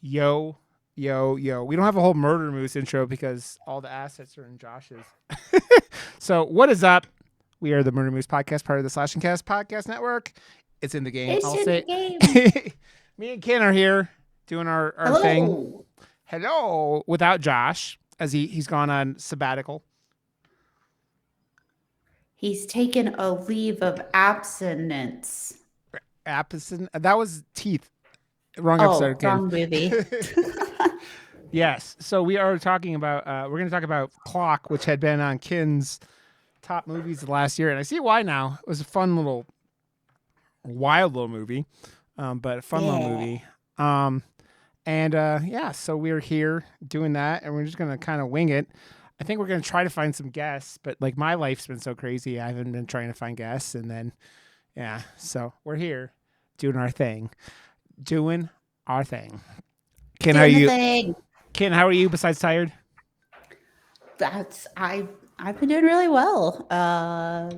Yo, yo. We don't have a whole Murder Moose intro because all the assets are in Josh's. So, what is up? We are the Murder Moose podcast, part of the Slash and Cast podcast network. It's in the game. It's I'll in the say game. me and Ken are here doing our thing. Hello. Hello, without Josh, as he's gone on sabbatical. He's taken a leave of abstinence. Apison. That was teeth. Wrong Oh, episode, Ken. wrong movie. Yes. So we are talking about. We're going to talk about Clock, which had been on Ken's top movies of last year, and I see why now. It was a fun little, wild little movie, but a fun little movie. So we're here doing that, and we're just gonna kind of wing it. I think we're gonna try to find some guests, but like my life's been so crazy, I haven't been trying to find guests, and then so we're here doing our thing, doing our thing. Ken, how are Doing the you? thing. Ken, how are you? Besides tired? I've been doing really well.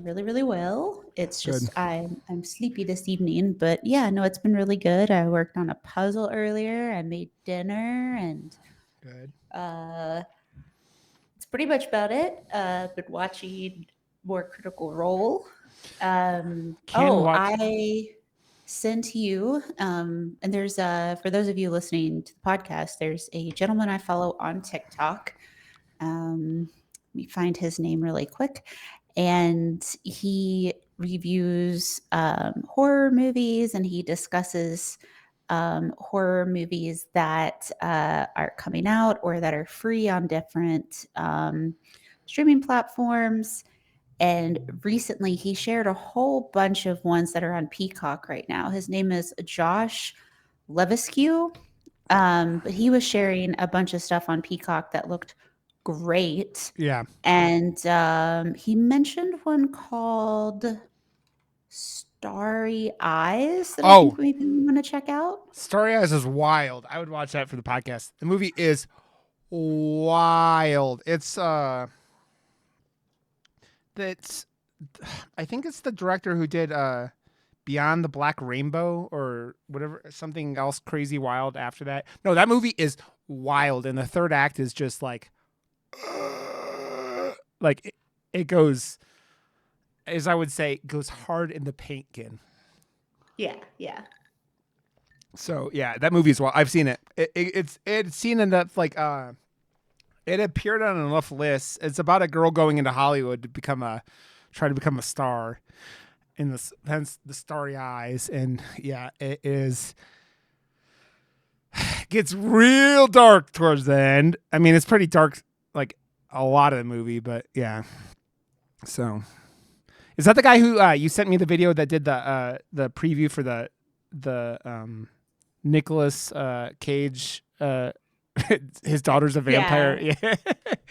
Really well. It's Good. just I'm sleepy this evening, but yeah, no, it's been really good. I worked on a puzzle earlier. I made dinner, and Good. it's pretty much about it. Been watching more Critical Role. I sent you, and there's for those of you listening to the podcast, there's a gentleman I follow on TikTok. Let me find his name really quick, and he reviews horror movies, and he discusses horror movies that are coming out or that are free on different streaming platforms. And recently he shared a whole bunch of ones that are on Peacock right now. His name is Josh Levesque. But he was sharing a bunch of stuff on Peacock that looked great. Yeah. And he mentioned one called Starry Eyes that I think maybe we want to check out. Starry Eyes is wild. I would watch that for the podcast. The movie is wild. That's I think it's the director who did Beyond the Black Rainbow or whatever, something else crazy wild after that. No, that movie is wild, and the third act is just like it goes, as I would say, goes hard in the paint, Ken. Yeah. So yeah, that movie is wild. I've seen it. It's seen enough it appeared on enough lists. It's about a girl going into Hollywood to try to become a star, in hence the Starry Eyes, and yeah, it is. Gets real dark towards the end. I mean, it's pretty dark, like a lot of the movie, but yeah. So, is that the guy who you sent me the video that did the preview for the Nicolas Cage? His daughter's a vampire.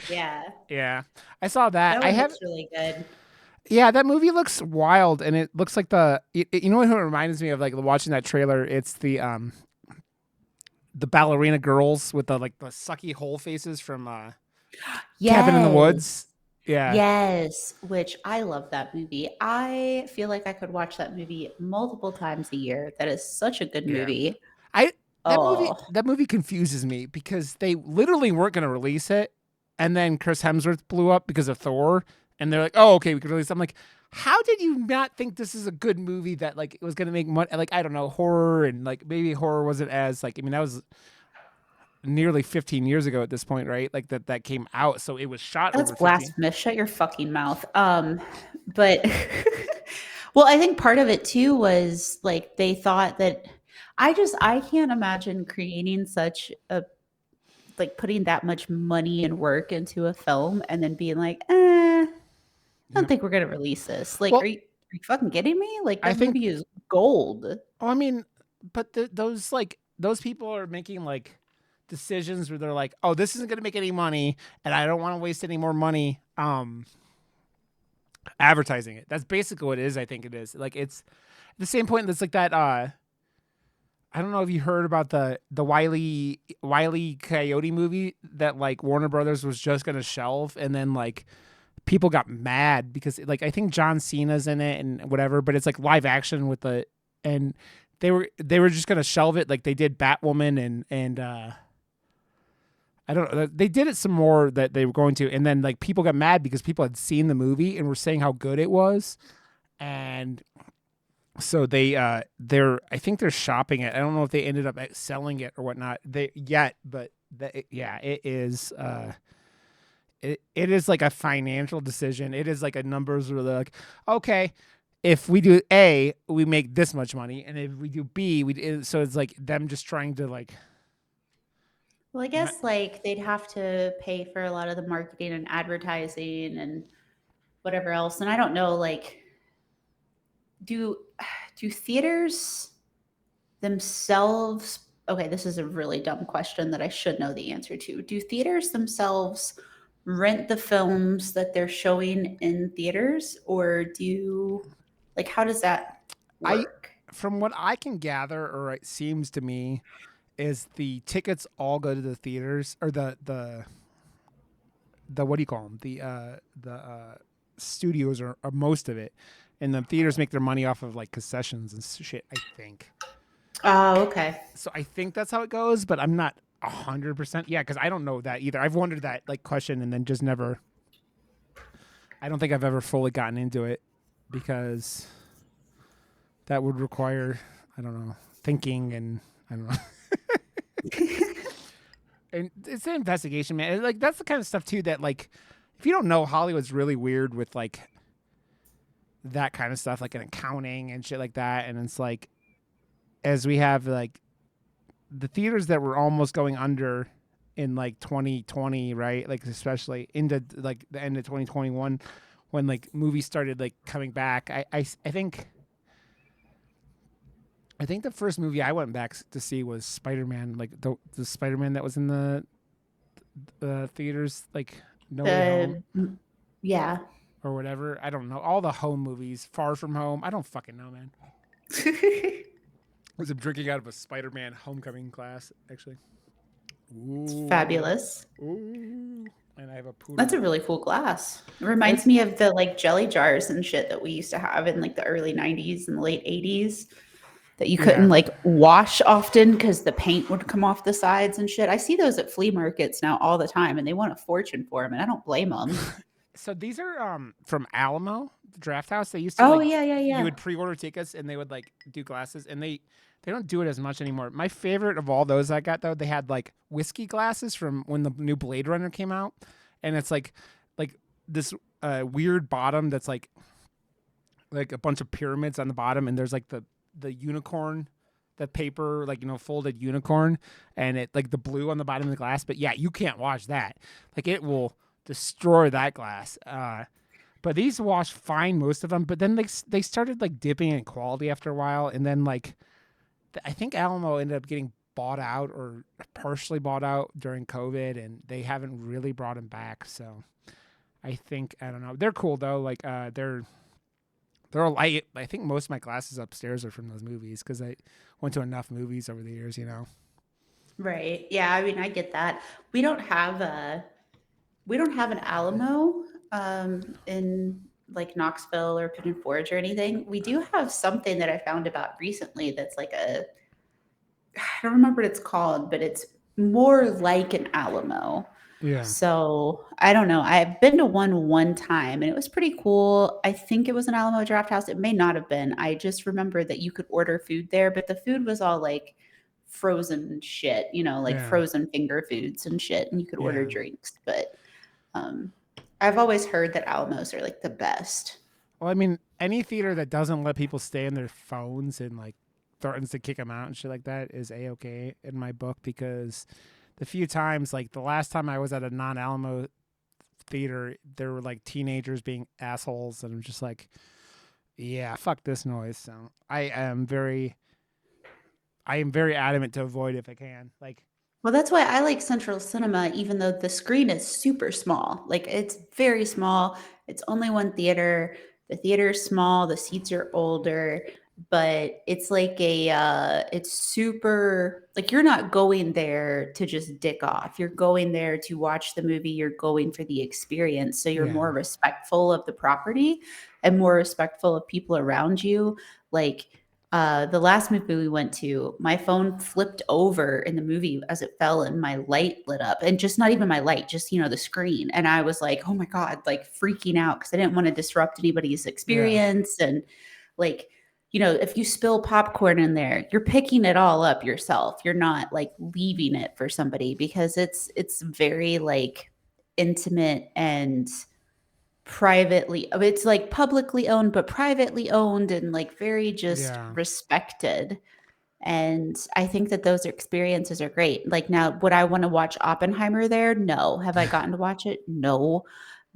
Yeah. I saw that. Looks really good. Yeah, that movie looks wild, and it looks like you know what it reminds me of, like watching that trailer. It's the ballerina girls with the sucky hole faces from Cabin in the Woods. Yeah. Yes, which I love that movie. I feel like I could watch that movie multiple times a year. That is such a good movie. That movie confuses me because they literally weren't going to release it, and then Chris Hemsworth blew up because of Thor, and they're like, "Oh, okay, we can release it." I'm like, how did you not think this is a good movie that it was going to make money? Like, I don't know, horror, and maybe horror wasn't as I mean, that was nearly 15 years ago at this point, right? Like that came out, so it was shot. That's blasphemous. Shut your fucking mouth. But well, I think part of it too was they thought that I can't imagine creating such a putting that much money and work into a film and then being like, I don't think we're gonna release this. Are you fucking kidding me? That movie is gold. Oh, I mean, but those people are making decisions where they're like, oh, this isn't gonna make any money, and I don't want to waste any more money advertising it. That's basically what it is. I think it is. It's the same point that's that I don't know if you heard about the Wile E. Coyote movie that Warner Brothers was just gonna shelve, and then people got mad because I think John Cena's in it and whatever, but it's live action and they were just gonna shelve it like they did Batwoman and I don't know. They did it some more that they were going to, and then like people got mad because people had seen the movie and were saying how good it was, and so they're I think they're shopping it. I don't know if they ended up selling it or whatnot. But yeah, it is. It is like a financial decision. It is like a numbers where they're like, okay, if we do A, we make this much money, and if we do B, so it's like them just trying to like. Well, I guess like they'd have to pay for a lot of the marketing and advertising and whatever else. And I don't know, like, do theaters themselves? Okay, this is a really dumb question that I should know the answer to. Do theaters themselves rent the films that they're showing in theaters, or how does that work? From what I can gather, or it seems to me, is the tickets all go to the theaters or the what do you call them, the studios or most of it, and the theaters make their money off of like concessions and shit, I think. Oh, okay. So I think that's how it goes, but I'm not 100%. Yeah, because I don't know that either. I've wondered that like question and then just never. I don't think I've ever fully gotten into it because that would require, I don't know, thinking and I don't know. And it's an investigation, man. Like that's the kind of stuff too that like if you don't know, Hollywood's really weird with like that kind of stuff, like an accounting and shit like that. And it's like as we have like the theaters that were almost going under in like 2020, right? Like especially into like the end of 2021 when like movies started like coming back. I think the first movie I went back to see was Spider-Man, like the Spider-Man that was in the theaters, like No Way Home Yeah. or whatever. I don't know. All the home movies, Far From Home. I don't fucking know, man. I was drinking out of a Spider-Man Homecoming glass, actually. It's Ooh. fabulous. Ooh. And I have a poodle. That's a really cool glass. It reminds me of the like jelly jars and shit that we used to have in like the early 90s and the late 80s that you couldn't like wash often because the paint would come off the sides and shit. I see those at flea markets now all the time and they want a fortune for them and I don't blame them. So these are from Alamo Draft House. They used to yeah. You would pre-order tickets and they would like do glasses and they don't do it as much anymore. My favorite of all those I got though, they had like whiskey glasses from when the new Blade Runner came out, and it's like this weird bottom that's like a bunch of pyramids on the bottom, and there's like the unicorn, the paper, like folded unicorn, and it like the blue on the bottom of the glass. But yeah, you can't wash that. Like it will destroy that glass. But these wash fine, most of them. But then they started like dipping in quality after a while, and then like I think Alamo ended up getting bought out or partially bought out during COVID, and they haven't really brought them back. So I think I don't know. They're cool though. Like they're a light. I think most of my glasses upstairs are from those movies because I went to enough movies over the years. Right. Yeah. I mean, I get that. We don't have an Alamo in like Knoxville or Pigeon Forge or anything. We do have something that I found about recently that's like I don't remember what it's called, but it's more like an Alamo. Yeah. So I don't know. I've been to one time and it was pretty cool. I think it was an Alamo Draft House. It may not have been. I just remember that you could order food there, but the food was all like frozen shit, frozen finger foods and shit, and you could order drinks. But I've always heard that Alamos are like the best. Well, I mean, any theater that doesn't let people stay on their phones and like threatens to kick them out and shit like that is A-okay in my book, because the few times, like the last time I was at a non-Alamo theater, there were like teenagers being assholes, and I'm just like, yeah, fuck this noise. So I am very adamant to avoid if I can. Like, well, that's why I like Central Cinema, even though the screen is super small. Like it's very small. It's only one theater. The theater is small. The seats are older, but it's like it's super, like you're not going there to just dick off. You're going there to watch the movie. You're going for the experience. So you're more respectful of the property and more respectful of people around you. Like, The last movie we went to, my phone flipped over in the movie as it fell and my light lit up, and just not even my light, just, the screen. And I was like, oh my God, like freaking out because I didn't want to disrupt anybody's experience. And like, if you spill popcorn in there, you're picking it all up yourself. You're not like leaving it for somebody, because it's very like intimate and it's like publicly owned but privately owned, and like very just Yeah. respected. And I think that those experiences are great. Like, now, would I want to watch Oppenheimer there? No. Have I gotten to watch it? No.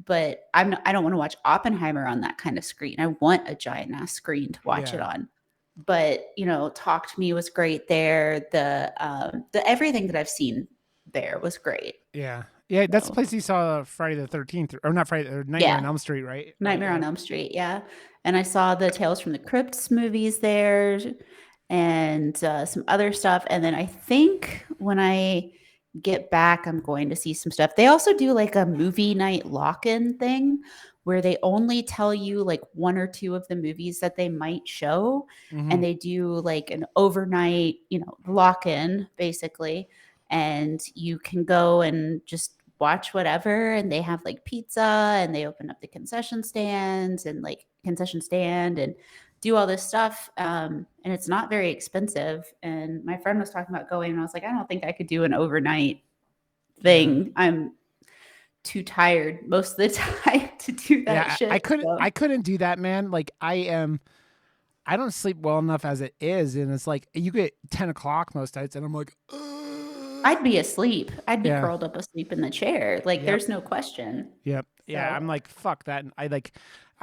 But I don't want to watch Oppenheimer on that kind of screen. I want a giant ass screen to watch it Yeah. on. But Talk to Me was great there. The everything that I've seen there was great. Yeah. Yeah, that's the So, place you saw Friday the 13th, or not Friday, or Nightmare yeah. on Elm Street, right? Nightmare on Elm Street, yeah. And I saw the Tales from the Crypts movies there, and some other stuff. And then I think when I get back, I'm going to see some stuff. They also do like a movie night lock-in thing where they only tell you like one or two of the movies that they might show, Mhm. and they do like an overnight, lock-in basically, and you can go and just watch whatever. And they have like pizza, and they open up the concession stand and do all this stuff. And it's not very expensive. And my friend was talking about going, and I was like, I don't think I could do an overnight Yeah. thing. I'm too tired most of the time to do that Yeah, I shit. couldn't So I couldn't do that, man. Like I don't sleep well enough as it is, and it's like you get 10 o'clock most nights, and I'm like, "Ugh." I'd be asleep. I'd be Yeah. curled up asleep in the chair. Like, Yep. there's no question. Yep. Yeah. So I'm like, fuck that. And I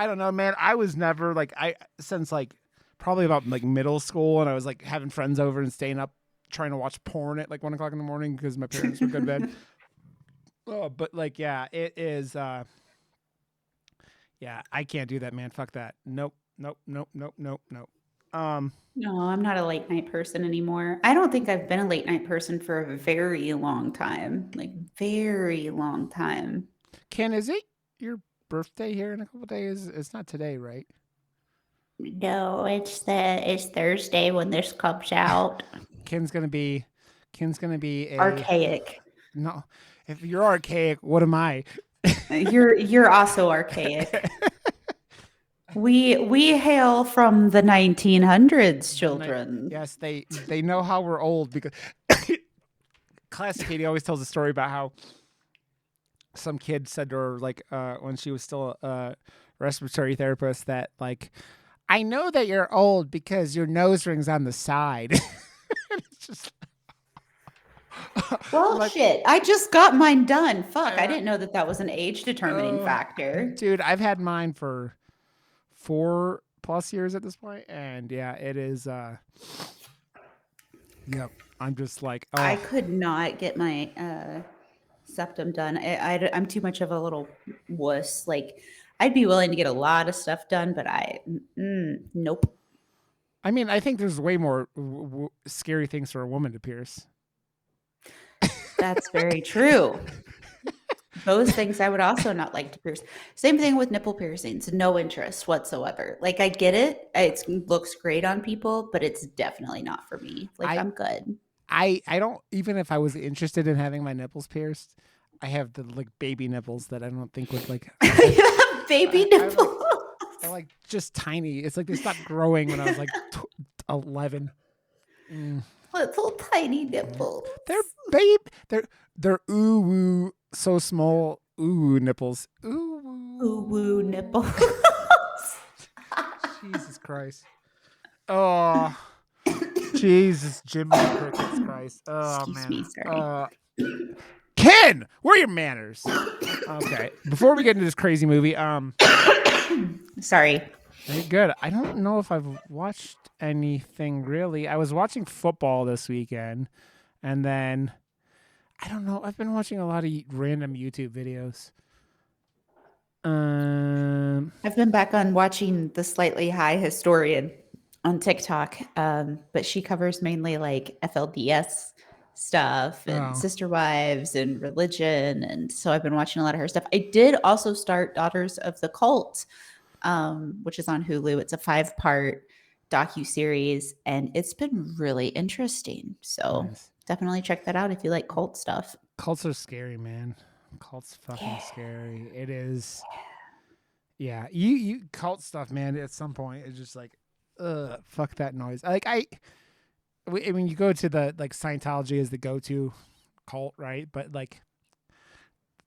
don't know, man. I was never like, since like probably about like middle school, and I was like having friends over and staying up trying to watch porn at like 1 o'clock in the morning because my parents would go to bed. Oh, but like, yeah, it is. Yeah, I can't do that, man. Fuck that. Nope. Nope. Nope. Nope. Nope. Nope. Um, no, I'm not a late night person anymore. I don't think I've been a late night person for a very long time. Like, very long time. Ken, is it your birthday here in a couple days? It's not today, right? No, it's Thursday when this comes out. Ken's gonna be, Ken's gonna be a Archaic. no. If you're archaic, what am I? You're also archaic. We hail from the 1900s, children. Yes, they know how we're old because Classic Katie always tells a story about how some kid said to her, like, when she was still a respiratory therapist, that like, I know that you're old because your nose ring's on the side. It's just Well, like, shit. I just got mine done. Fuck. I uh, didn't know that that was an age determining factor. dude, I've had mine for 4+ years at this point, and yeah, it is. Yep, I'm just like, I oh, could not get my septum done. I'm too much of a little wuss. Like, I'd be willing to get a lot of stuff done, but nope. I mean, I think there's way more scary things for a woman to pierce. That's very true. Those things I would also not like to pierce. Same thing with nipple piercings. No interest whatsoever. Like, I get it. It looks great on people, but it's definitely not for me. Like, I I'm good. I don't, even if I was interested in having my nipples pierced, I have the like baby nipples that I don't think would like. Baby I nipple. they're like just tiny. It's like they stopped growing when I was like 11. Little tiny nipples. They're babe. They're ooh woo so small. Ooh nipples. Ooh Ooh woo nipples. Jesus Christ. Oh. Jesus, Jimmy Crickets Christ. Oh Excuse man. me, sorry. Ken, where are your manners? Okay. Before we get into this crazy movie, Sorry. good. I don't know if I've watched anything really. I was watching football this weekend, and then I don't know. I've been watching a lot of random YouTube videos. I've been back on watching the Slightly High Historian on TikTok, but she covers mainly like FLDS stuff and Oh. sister wives and religion, and so I've been watching a lot of her stuff. I did also start Daughters of the Cult, which is on Hulu. It's a 5-part docuseries, and it's been really interesting. So Nice. definitely check that out if you like cult stuff. Cults are scary, man. Cults fucking Yeah. scary. It is. Yeah, you cult stuff, man. At some point, it's just like, fuck that noise. I mean, you go to the like Scientology is the go-to cult, right? But like,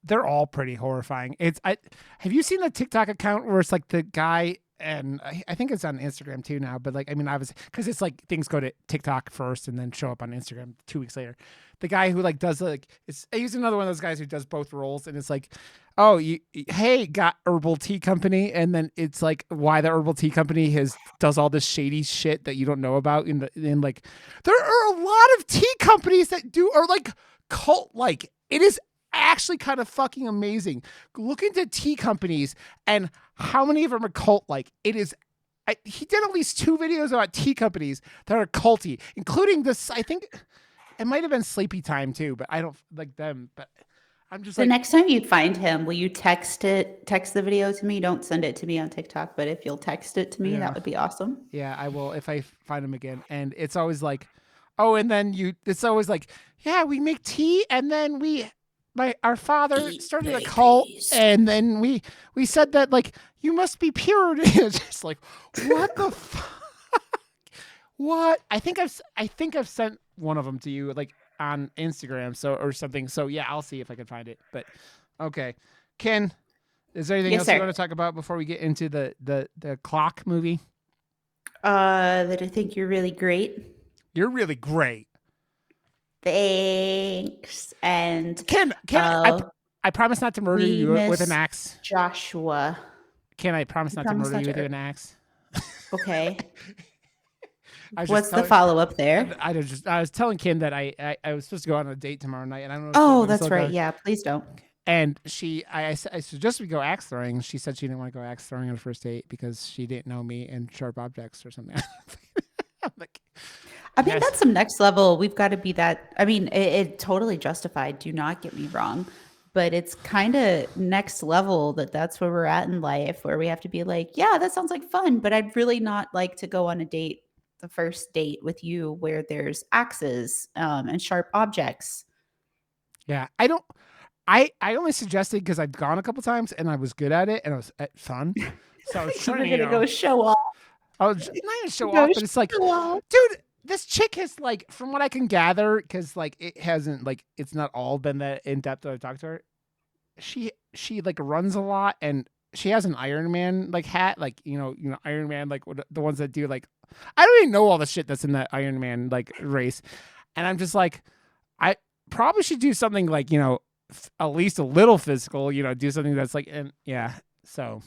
they're all pretty horrifying. Have you seen the TikTok account where it's like the guy, and I think it's on Instagram too now, but like, I mean, I was, because it's like things go to TikTok first and then show up on Instagram 2 weeks later. The guy who like does like, he's another one of those guys who does both roles, and it's like, oh, hey, got herbal tea company, and then it's like why the herbal tea company does all this shady shit that you don't know about in like, there are a lot of tea companies that are like cult like. It is actually kind of fucking amazing. Look into tea companies and how many of them are cult like. It is. He did at least 2 videos about tea companies that are culty, including this. I think it might have been Sleepy Time too, but I don't like them. But I'm just The like, next time you find him, will you text the video to me? Don't send it to me on TikTok, but if you'll text it to me, yeah, that would be awesome. yeah, I will if I find him again. And it's always like, oh, and then it's always like, yeah, we make tea, and then our father Eat started a cult, babies. and then we said that like you must be pure. It's just like, what the fuck? What? I think I've sent one of them to you like on Instagram, or something. So yeah, I'll see if I can find it. But okay, Ken, is there anything Yes, else you sir. want to talk about before we get into the clock movie? That I think you're really great. You're really great. Thanks. And Ken, uh, I promise not to murder we you with an miss axe. Joshua. Ken, I promise You not to promised murder not you with to. an axe. Okay. I was just What's the telling. follow up there? I was telling Kim that I was supposed to go on a date tomorrow night, and I don't know if Oh, I'm that's still right. going. Yeah, please don't. And I suggested we go axe throwing. She said she didn't want to go axe throwing on a first date because she didn't know me and sharp objects or something. I'm like, I mean, yes, that's some next level. We've got to be that. I mean, it totally justified. Do not get me wrong. But it's kind of next level that's where we're at in life, where we have to be like, yeah, that sounds like fun. But I'd really not like to go on a date, the first date with you, where there's axes and sharp objects. yeah. I only suggested because I've gone a couple times and I was good at it and it was fun. So I was You trying were to, going to go show off. I was not even show Go off, but it's like, show off. dude, this chick has like, from what I can gather, because like it hasn't like it's not all been that in depth that I've talked to her. She like runs a lot, and she has an Iron Man like hat, like Iron Man, like the ones that do like, I don't even know all the shit that's in that Iron Man like race, and I'm just like, I probably should do something like at least a little physical, do something that's like, and yeah, so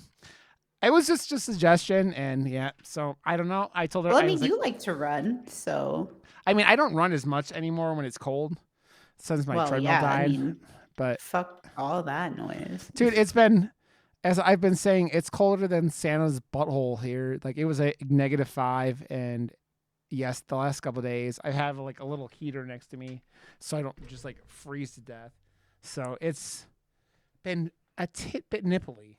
it was just a suggestion, and yeah, so I don't know. I told her, Well, I I mean, was like, you like to run. So, I mean, I don't run as much anymore when it's cold since my well, treadmill yeah, I died, mean, but fuck all that noise. dude, it's been, as I've been saying, it's colder than Santa's butthole here. Like it was a -5, and yes, the last couple of days I have like a little heater next to me, so I don't just like freeze to death. So it's been a bit nipply.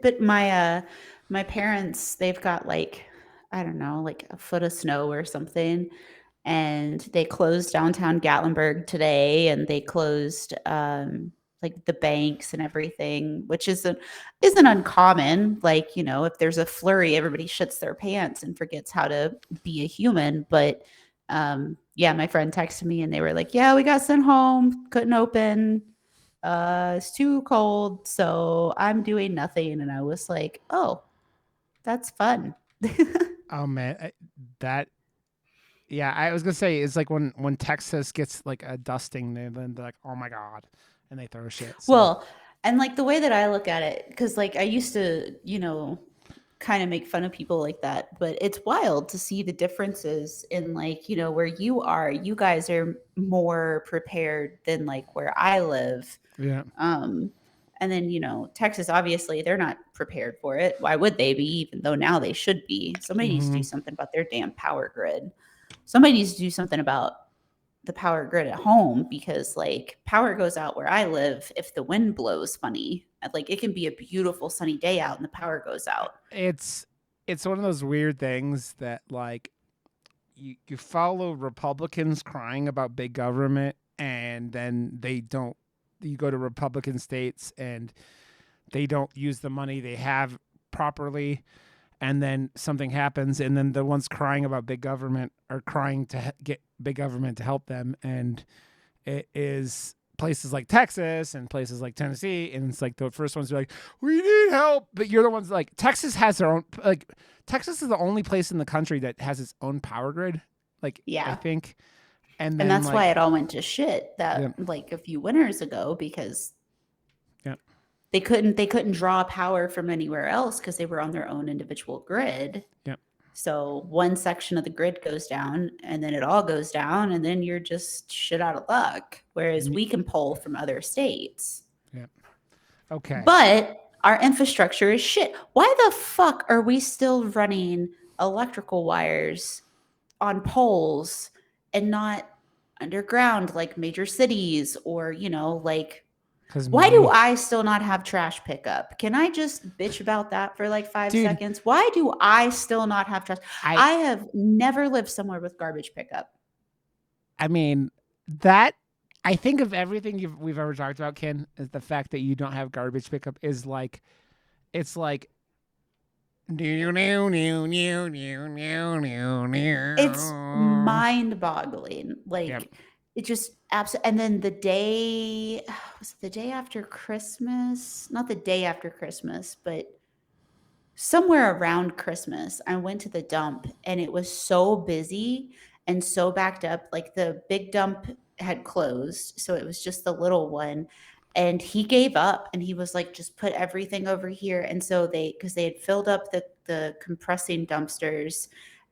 But my parents, they've got like, I don't know, like a foot of snow or something, and they closed downtown Gatlinburg today, and they closed like the banks and everything, which isn't uncommon. Like, if there's a flurry, everybody shits their pants and forgets how to be a human. But yeah, my friend texted me and they were like, yeah, we got sent home, couldn't open, it's too cold, so I'm doing nothing. And I was like, oh, that's fun. Oh man, that yeah, I was gonna say it's like when Texas gets like a dusting, then they're like, oh my god, and they throw shit. So Well, and like the way that I look at it, because like I used to, kind of make fun of people like that, but it's wild to see the differences in like, where you guys are more prepared than like where I live. yeah, Um, and then, Texas, obviously, they're not prepared for it. Why would they be, even though now they should be? Somebody needs to do something about their damn power grid. Somebody needs to do something about the power grid at home, because like power goes out where I live if the wind blows funny. Like it can be a beautiful sunny day out and the power goes out. it's it's one of those weird things that like you follow Republicans crying about big government, and then they don't. You go to Republican states and they don't use the money they have properly, and then something happens, and then the ones crying about big government are crying to get big government to help them, and it is places like Texas and places like Tennessee, and it's like the first ones are like, we need help, but you're the ones like Texas has their own like Texas is the only place in the country that has its own power grid, like I Yeah. think, and And then that's like why it all went to shit that yeah, like a few winters ago, because yeah, they couldn't draw power from anywhere else because they were on their own individual grid. yeah. So one section of the grid goes down and then it all goes down and then you're just shit out of luck. Whereas we can pull from other states. Yeah. Okay. But our infrastructure is shit. Why the fuck are we still running electrical wires on poles and not underground like major cities or, like why do I still not have trash pickup? Can I just bitch about that for like 5 Dude, seconds? Why do I still not have trash? I have never lived somewhere with garbage pickup. I mean, that I think of everything we've ever talked about, Ken, is the fact that you don't have garbage pickup is like, it's like, It's mind-boggling. Like Yep. it just absolutely. And then the day was it the day after Christmas? Not the day after Christmas, but somewhere around Christmas, I went to the dump and it was so busy and so backed up. Like the big dump had closed, so it was just the little one. And he gave up and he was like, just put everything over here. And so because they had filled up the compressing dumpsters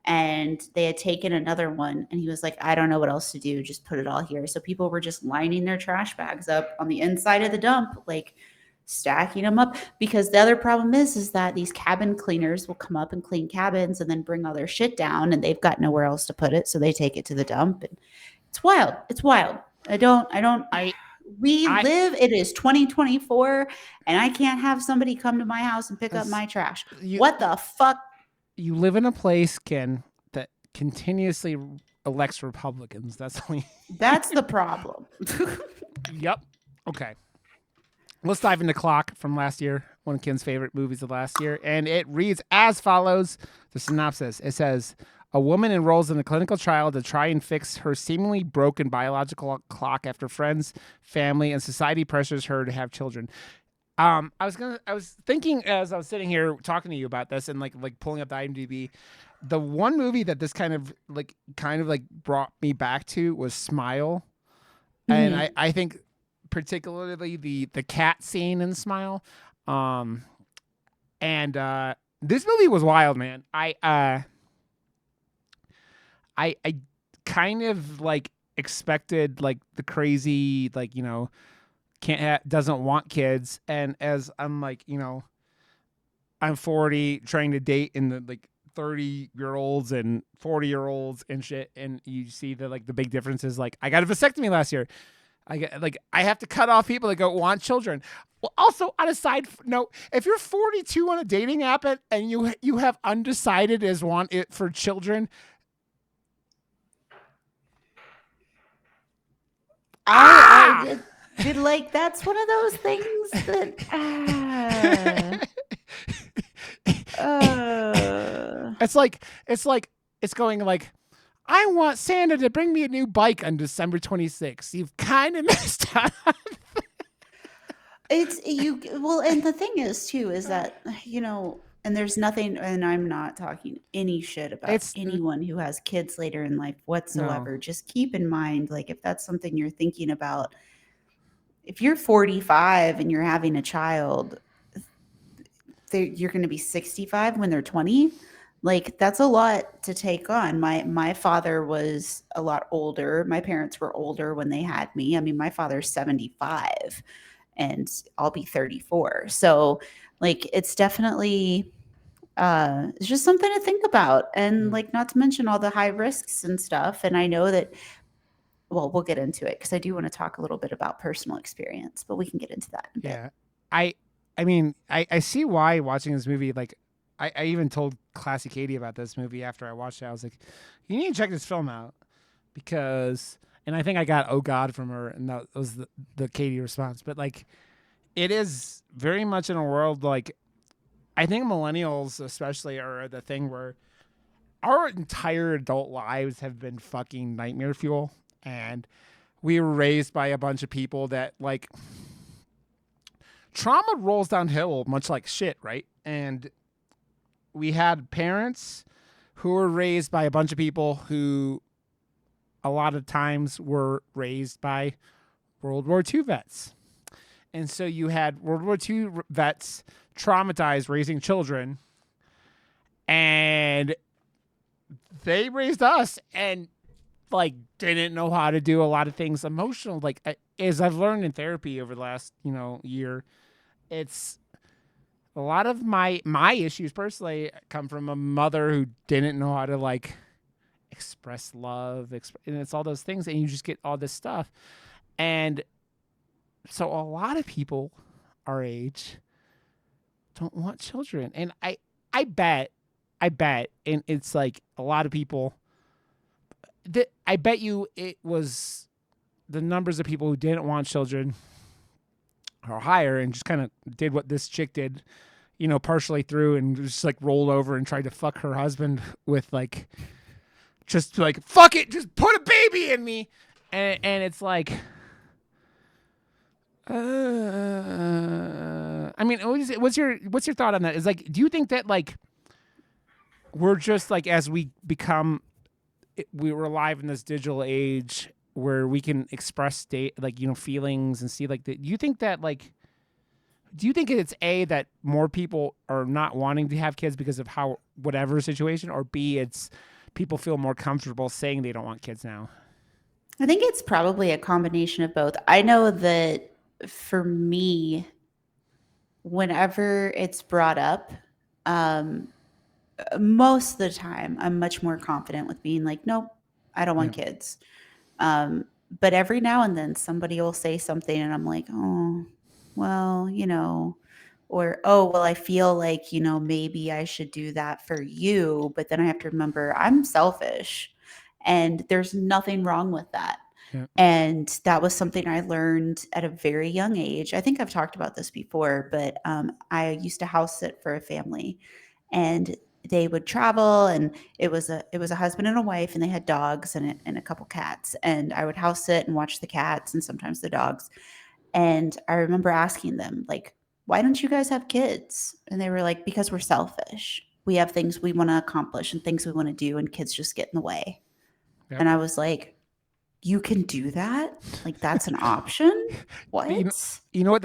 and they had taken another one. And he was like, I don't know what else to do. Just put it all here. So people were just lining their trash bags up on the inside of the dump, like stacking them up, because the other problem is that these cabin cleaners will come up and clean cabins and then bring all their shit down and they've got nowhere else to put it, so they take it to the dump. And it's wild. We live, it is 2024 and I can't have somebody come to my house and pick up my trash. What the fuck? You live in a place, Ken, that continuously elects Republicans. That's the problem. Yep. Okay. Let's dive into Clock from last year, one of Ken's favorite movies of last year. And it reads as follows. The synopsis. It says, a woman enrolls in a clinical trial to try and fix her seemingly broken biological clock after friends, family, and society pressures her to have children. I was thinking as I was sitting here talking to you about this and like pulling up the IMDb, the one movie that this kind of brought me back to was Smile. Mm-hmm. And I think particularly the cat scene in Smile. And this movie was wild, man. I kind of like expected like the crazy, like, doesn't want kids. And as I'm like, I'm 40 trying to date in the like 30-year-olds and 40-year-olds and shit. And you see the big differences. Like I got a vasectomy last year. I have to cut off people that go want children. Well, also on a side note, if you're 42 on a dating app and you have undecided as want it for children, I did like that's one of those things that it's going like, I want Santa to bring me a new bike on December 26th. You've kind of messed up. And the thing is too, is that, and there's nothing, and I'm not talking any shit about anyone who has kids later in life whatsoever. No. Just keep in mind, like, if that's something you're thinking about, if you're 45 and you're having a child, you're going to be 65 when they're 20. Like, that's a lot to take on. My father was a lot older. My parents were older when they had me. I mean, my father's 75 and I'll be 34. So like, it's definitely, it's just something to think about. And like, not to mention all the high risks and stuff. And I know that, well, we'll get into it because I do want to talk a little bit about personal experience, but we can get into that in a bit. I mean, I see why watching this movie, like, I even told Classy Katie about this movie after I watched it. I was like, you need to check this film out because, and I think I got "Oh God" from her, and that was the Katie response. But like, it is very much in a world like, I think millennials especially are the thing where our entire adult lives have been fucking nightmare fuel, and we were raised by a bunch of people that like trauma rolls downhill much like shit, right? And we had parents who were raised by a bunch of people who a lot of times were raised by World War II vets. And so you had World War II vets traumatized raising children, and they raised us and like didn't know how to do a lot of things emotional. Like as I've learned in therapy over the last, year, it's a lot of my issues personally come from a mother who didn't know how to like express love, and it's all those things, and you just get all this stuff. And so a lot of people our age don't want children. And I bet, and it's like a lot of people, I bet you it was the numbers of people who didn't want children are higher and just kind of did what this chick did, partially through and just like rolled over and tried to fuck her husband with like, just like, fuck it, just put a baby in me. And it's like, I mean, what's your thought on that? Is like, do you think that like we're just like, as we become, we were alive in this digital age where we can express feelings and see like do you think that like, do you think it's A, that more people are not wanting to have kids because of how whatever situation, or B, it's people feel more comfortable saying they don't want kids now? I think it's probably a combination of both. I know that for me, whenever it's brought up, most of the time I'm much more confident with being like, nope, I don't want kids. But every now and then somebody will say something and I'm like, oh, well, or, oh, well, I feel like, maybe I should do that for you. But then I have to remember I'm selfish and there's nothing wrong with that. Yeah. And that was something I learned at a very young age. I think I've talked about this before, but I used to house sit for a family, and they would travel, and it was a husband and a wife, and they had dogs and a couple cats. And I would house sit and watch the cats and sometimes the dogs. And I remember asking them, like, why don't you guys have kids? And they were like, because we're selfish. We have things we want to accomplish and things we want to do, and kids just get in the way. Yep. And I was like, you can do that? Like, that's an option? What? You know what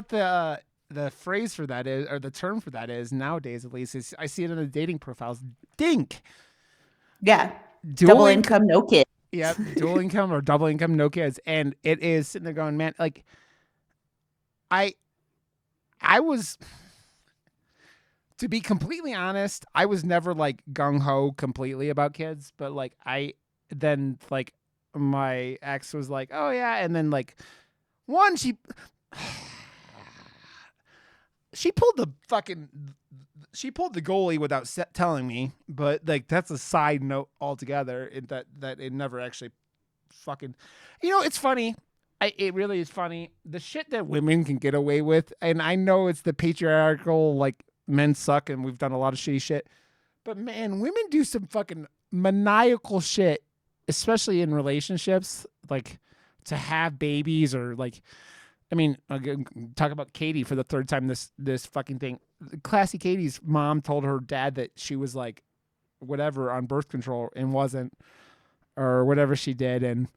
the phrase for that is, or the term for that is nowadays, at least, is I see it in the dating profiles. DINK. Yeah. Double income, no kids. Yeah, dual income or double income, no kids. And it is sitting there going, man, like, I was, to be completely honest, I was never like gung ho completely about kids, but like then like my ex was like, oh yeah, and then like she pulled the goalie without telling me, but like that's a side note altogether. That it never actually fucking, it's funny. It really is funny, the shit that women can get away with, and I know it's the patriarchal like men suck and we've done a lot of shitty shit, but man, women do some fucking maniacal shit, especially in relationships, like to have babies or like, I mean, talk about Katie for the third time this fucking thing. Classy Katie's mom told her dad that she was like whatever on birth control and wasn't, or whatever she did, and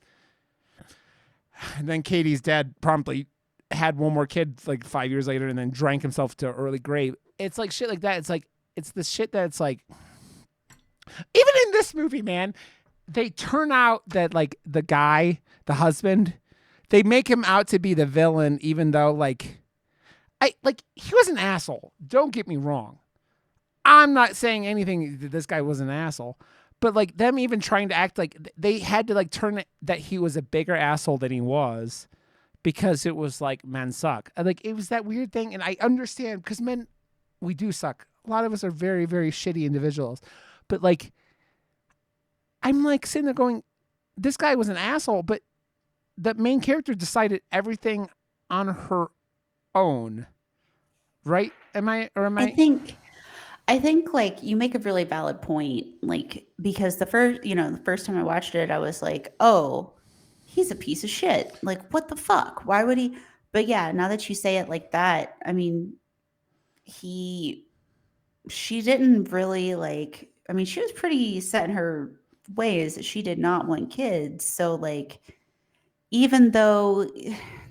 then Katie's dad promptly had one more kid like 5 years later and then drank himself to early grave. It's like shit like that. It's like, it's the shit that's like, even in this movie, man, they turn out that like the guy, the husband, they make him out to be the villain, even though like he was an asshole. Don't get me wrong. I'm not saying anything that this guy was an asshole, but like them even trying to act like they had to like turn it that he was a bigger asshole than he was, because it was like men suck. Like it was that weird thing, and I understand because men, we do suck A lot of us are very, very shitty individuals. But like, I'm like sitting there going, this guy was an asshole, but the main character decided everything on her own, right? Am I or am I I? think I think like you make a really valid point, like because the first time I watched it, I was like, oh, he's a piece of shit. Like, what the fuck? Why would he? But yeah, now that you say it like that, I mean, he, she didn't really like, I mean, she was pretty set in her ways that she did not want kids. So, like, even though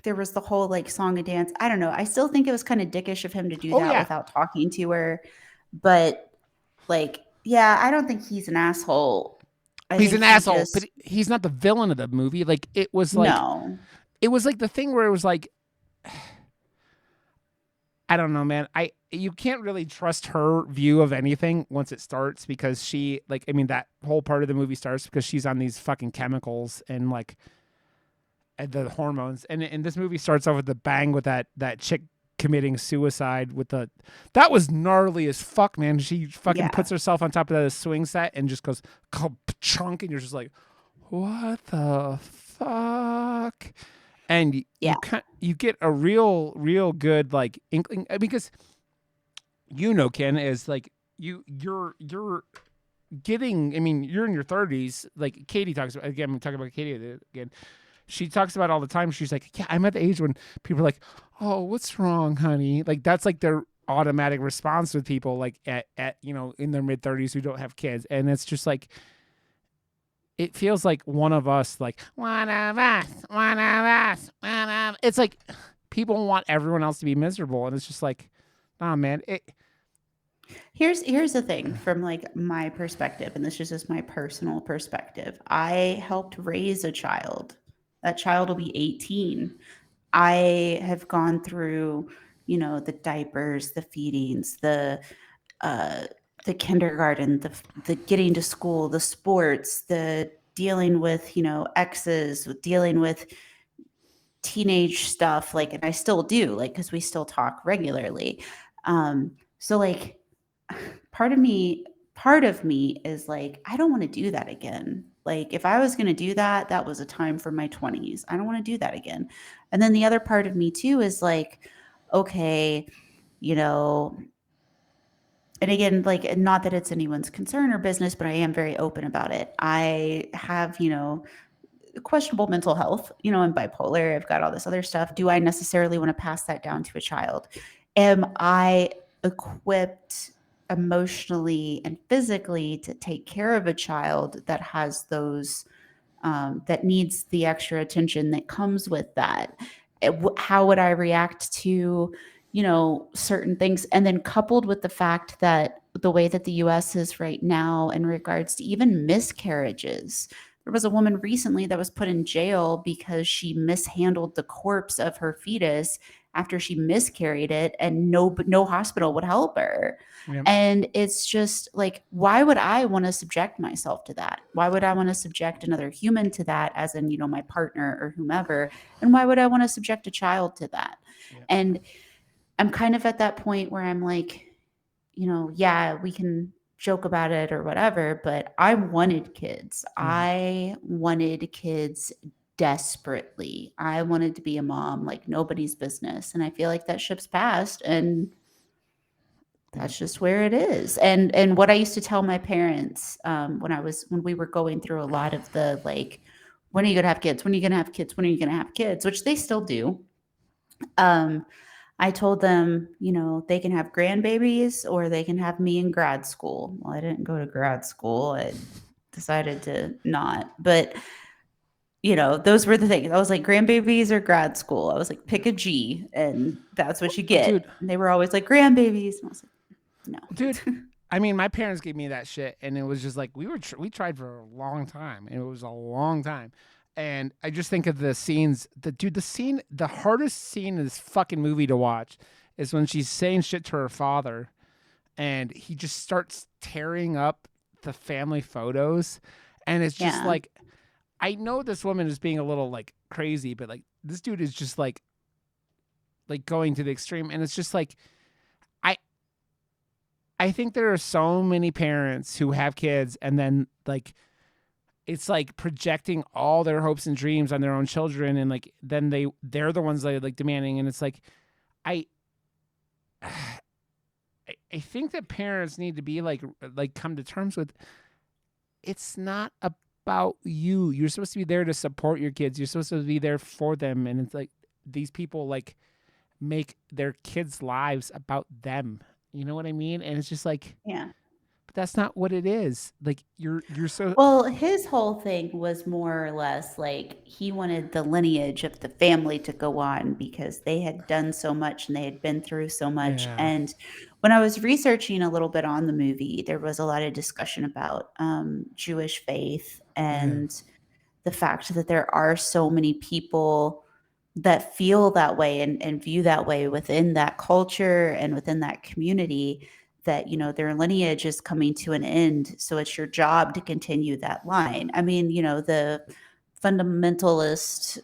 there was the whole like song and dance, I don't know. I still think it was kind of dickish of him to do Oh that yeah, without talking to her. But like, yeah, I don't think he's an asshole. I he's think an he asshole, but just, he's not the villain of the movie. Like no. it was like the thing where it was like, I don't know, man. You can't really trust her view of anything once it starts because she like I mean that whole part of the movie starts because she's on these fucking chemicals and like the hormones and this movie starts off with the bang with that chick committing suicide with the that was gnarly as fuck, man. She fucking Yeah. puts herself on top of the swing set and just goes chunk and you're just like, what the fuck? And Yeah. you get a real good like inkling because Ken is like you're getting. I mean, you're in your 30s. Like Katie talks about again. I'm talking about Katie again. She talks about all the time. She's like, yeah, I'm at the age when people are like, oh, what's wrong, honey? Like that's like their automatic response with people like at in their mid 30s who don't have kids, and it's just like it feels like one of us, like one of us, one of us, one of. It's like people want everyone else to be miserable, and it's just like, nah, man. Here's the thing from like my perspective, and this is just my personal perspective. I helped raise a child. That child will be 18. I have gone through, the diapers, the feedings, uh the kindergarten, the getting to school, the sports, the dealing with, exes, with dealing with teenage stuff, like, and I still do, like, because we still talk regularly. So like part of me is like, I don't want to do that again. Like if I was going to do that, that was a time for my 20s. I don't want to do that again. And then the other part of me too is like, okay, you know, and again, like not that it's anyone's concern or business, but I am very open about it. I have, questionable mental health, I'm bipolar, I've got all this other stuff. Do I necessarily want to pass that down to a child? Am I equipped emotionally and physically to take care of a child that has those, that needs the extra attention that comes with that? How would I react to, certain things? And then coupled with the fact that the way that the US is right now in regards to even miscarriages, there was a woman recently that was put in jail because she mishandled the corpse of her fetus after she miscarried it, and no hospital would help her. Yeah, And it's just like, why would I want to subject myself to that? Why would I want to subject another human to that, as in, my partner or whomever? And why would I want to subject a child to that? yeah. And I'm kind of at that point where I'm like, yeah, we can joke about it or whatever, but I wanted kids. Mhm. I wanted kids desperately. I wanted to be a mom like nobody's business. And I feel like that ship's passed, and Yeah. that's just where it is. And what I used to tell my parents, when we were going through a lot of the like, when are you gonna have kids? When are you gonna have kids? When are you gonna have kids? Which they still do. Um, I told them, they can have grandbabies or they can have me in grad school. Well, I didn't go to grad school. I decided to not. But, those were the things. I was like, grandbabies or grad school. I was like, pick a G and that's what you Dude, get. And they were always like, grandbabies. And I was like, dude. no. I mean, my parents gave me that shit, and it was just like we tried for a long time, and it was a long time. And I just think of the scenes. The hardest scene in this fucking movie to watch is when she's saying shit to her father, and he just starts tearing up the family photos, and it's just Yeah. like, I know this woman is being a little like crazy, but like this dude is just like going to the extreme, and it's just like I I think there are so many parents who have kids and then like it's like projecting all their hopes and dreams on their own children, and like then they're the ones that are like demanding, and it's like I I think that parents need to be like come to terms with it's not about you. You're supposed to be there to support your kids. You're supposed to be there for them, and it's like these people like make their kids' lives about them. You know what I mean? And it's just like, Yeah. but that's not what it is. Like you're so Well, his whole thing was more or less like he wanted the lineage of the family to go on because they had done so much and they had been through so much. yeah And when I was researching a little bit on the movie, there was a lot of discussion about Jewish faith yeah and the fact that there are so many people that feel that way and view that way within that culture and within that community, that their lineage is coming to an end, so it's your job to continue that line. I mean, the fundamentalists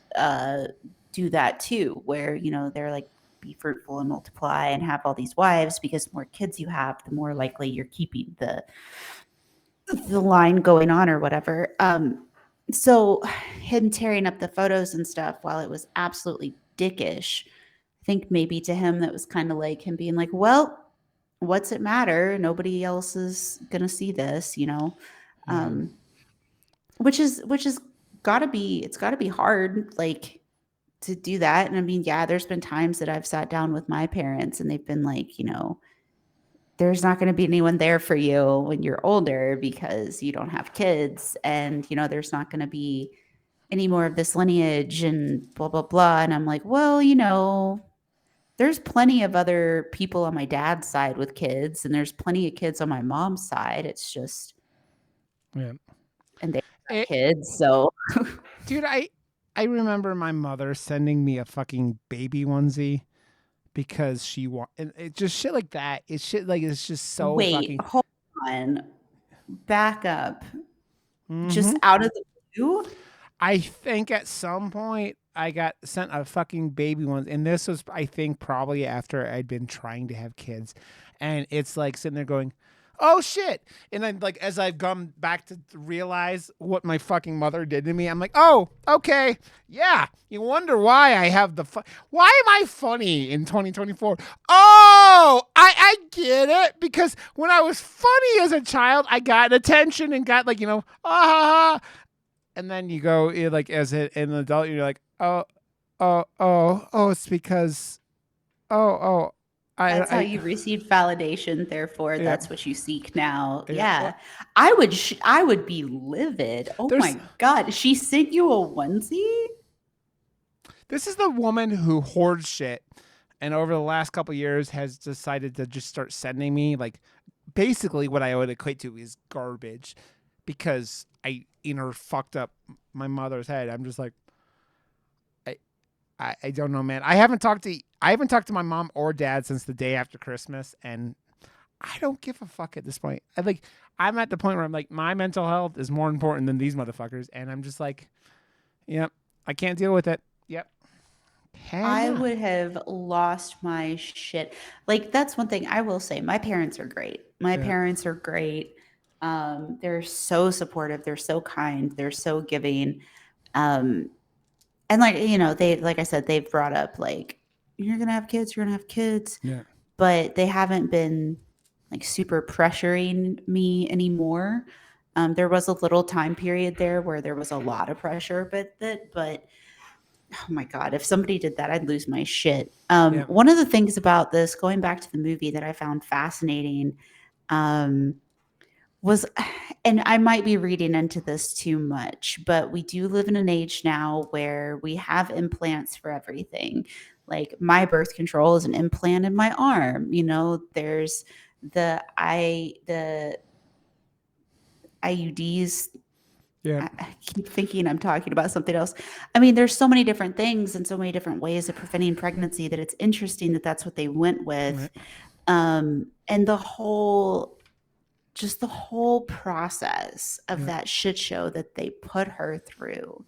do that too, where they're like, be fruitful and multiply and have all these wives, because the more kids you have, the more likely you're keeping the line going on or whatever. So him tearing up the photos and stuff, while it was absolutely dickish, I think maybe to him that was kind of like him being like, well, what's it matter? Nobody else is gonna see this, yeah um, which is gotta be hard, like, to do that. And I mean, yeah, there's been times that I've sat down with my parents and they've been like, there's not going to be anyone there for you when you're older because you don't have kids, and there's not going to be any more of this lineage and blah blah blah. And I'm like, well, there's plenty of other people on my dad's side with kids, and there's plenty of kids on my mom's side. It's just, yeah. and they have It, kids, so dude, I remember my mother sending me a fucking baby onesie because she want and it just shit like that. It's shit like it's just so wait, fucking. hold on, back up, just hmm out of the blue. I think at some point I got sent a fucking baby one, and this was I think probably after I'd been trying to have kids, and it's like sitting there going, "Oh shit!" And then like as I've come back to realize what my fucking mother did to me, I'm like, "Oh, okay, yeah." You wonder why I have why am I funny in 2024? Oh, I get it because when I was funny as a child, I got attention and got like ah ha, ha, and then you go like as an adult, you're like, oh, it's because oh, That's how I you received validation, therefore yeah, that's what you seek now. yeah. Yeah. I would be livid. Oh There's my god, she sent you a onesie? this is the woman who hoards shit, and over the last couple years has decided to just start sending me like basically what I would equate to is garbage, because I in her fucked up my mother's head. I'm just like I I don't know, man. I haven't talked to my mom or dad since the day after Christmas, and I don't give a fuck at this point. I'm at the point where I'm like, my mental health is more important than these motherfuckers, and I'm just like, yep, I can't deal with it. Yep, I cannot. would have lost my shit. Like, that's one thing I will say. My parents are great. My Yeah, parents are great. They're so supportive. They're so kind. They're so giving. Um, and like, they, like I said, they've brought up like, you're gonna have kids, you're gonna have kids, yeah, but they haven't been like super pressuring me anymore. There was a little time period there where there was a lot of pressure, but oh my god, if somebody did that, I'd lose my shit. yeah, One of the things about this, going back to the movie, that I found fascinating, um, was, and I might be reading into this too much, but we do live in an age now where we have implants for everything. Like, my birth control is an implant in my arm. There's the IUDs. yeah, I keep thinking I'm talking about something else. I mean, there's so many different things and so many different ways of preventing pregnancy that it's interesting that that's what they went with. right, And just the whole process of yeah, that shit show that they put her through.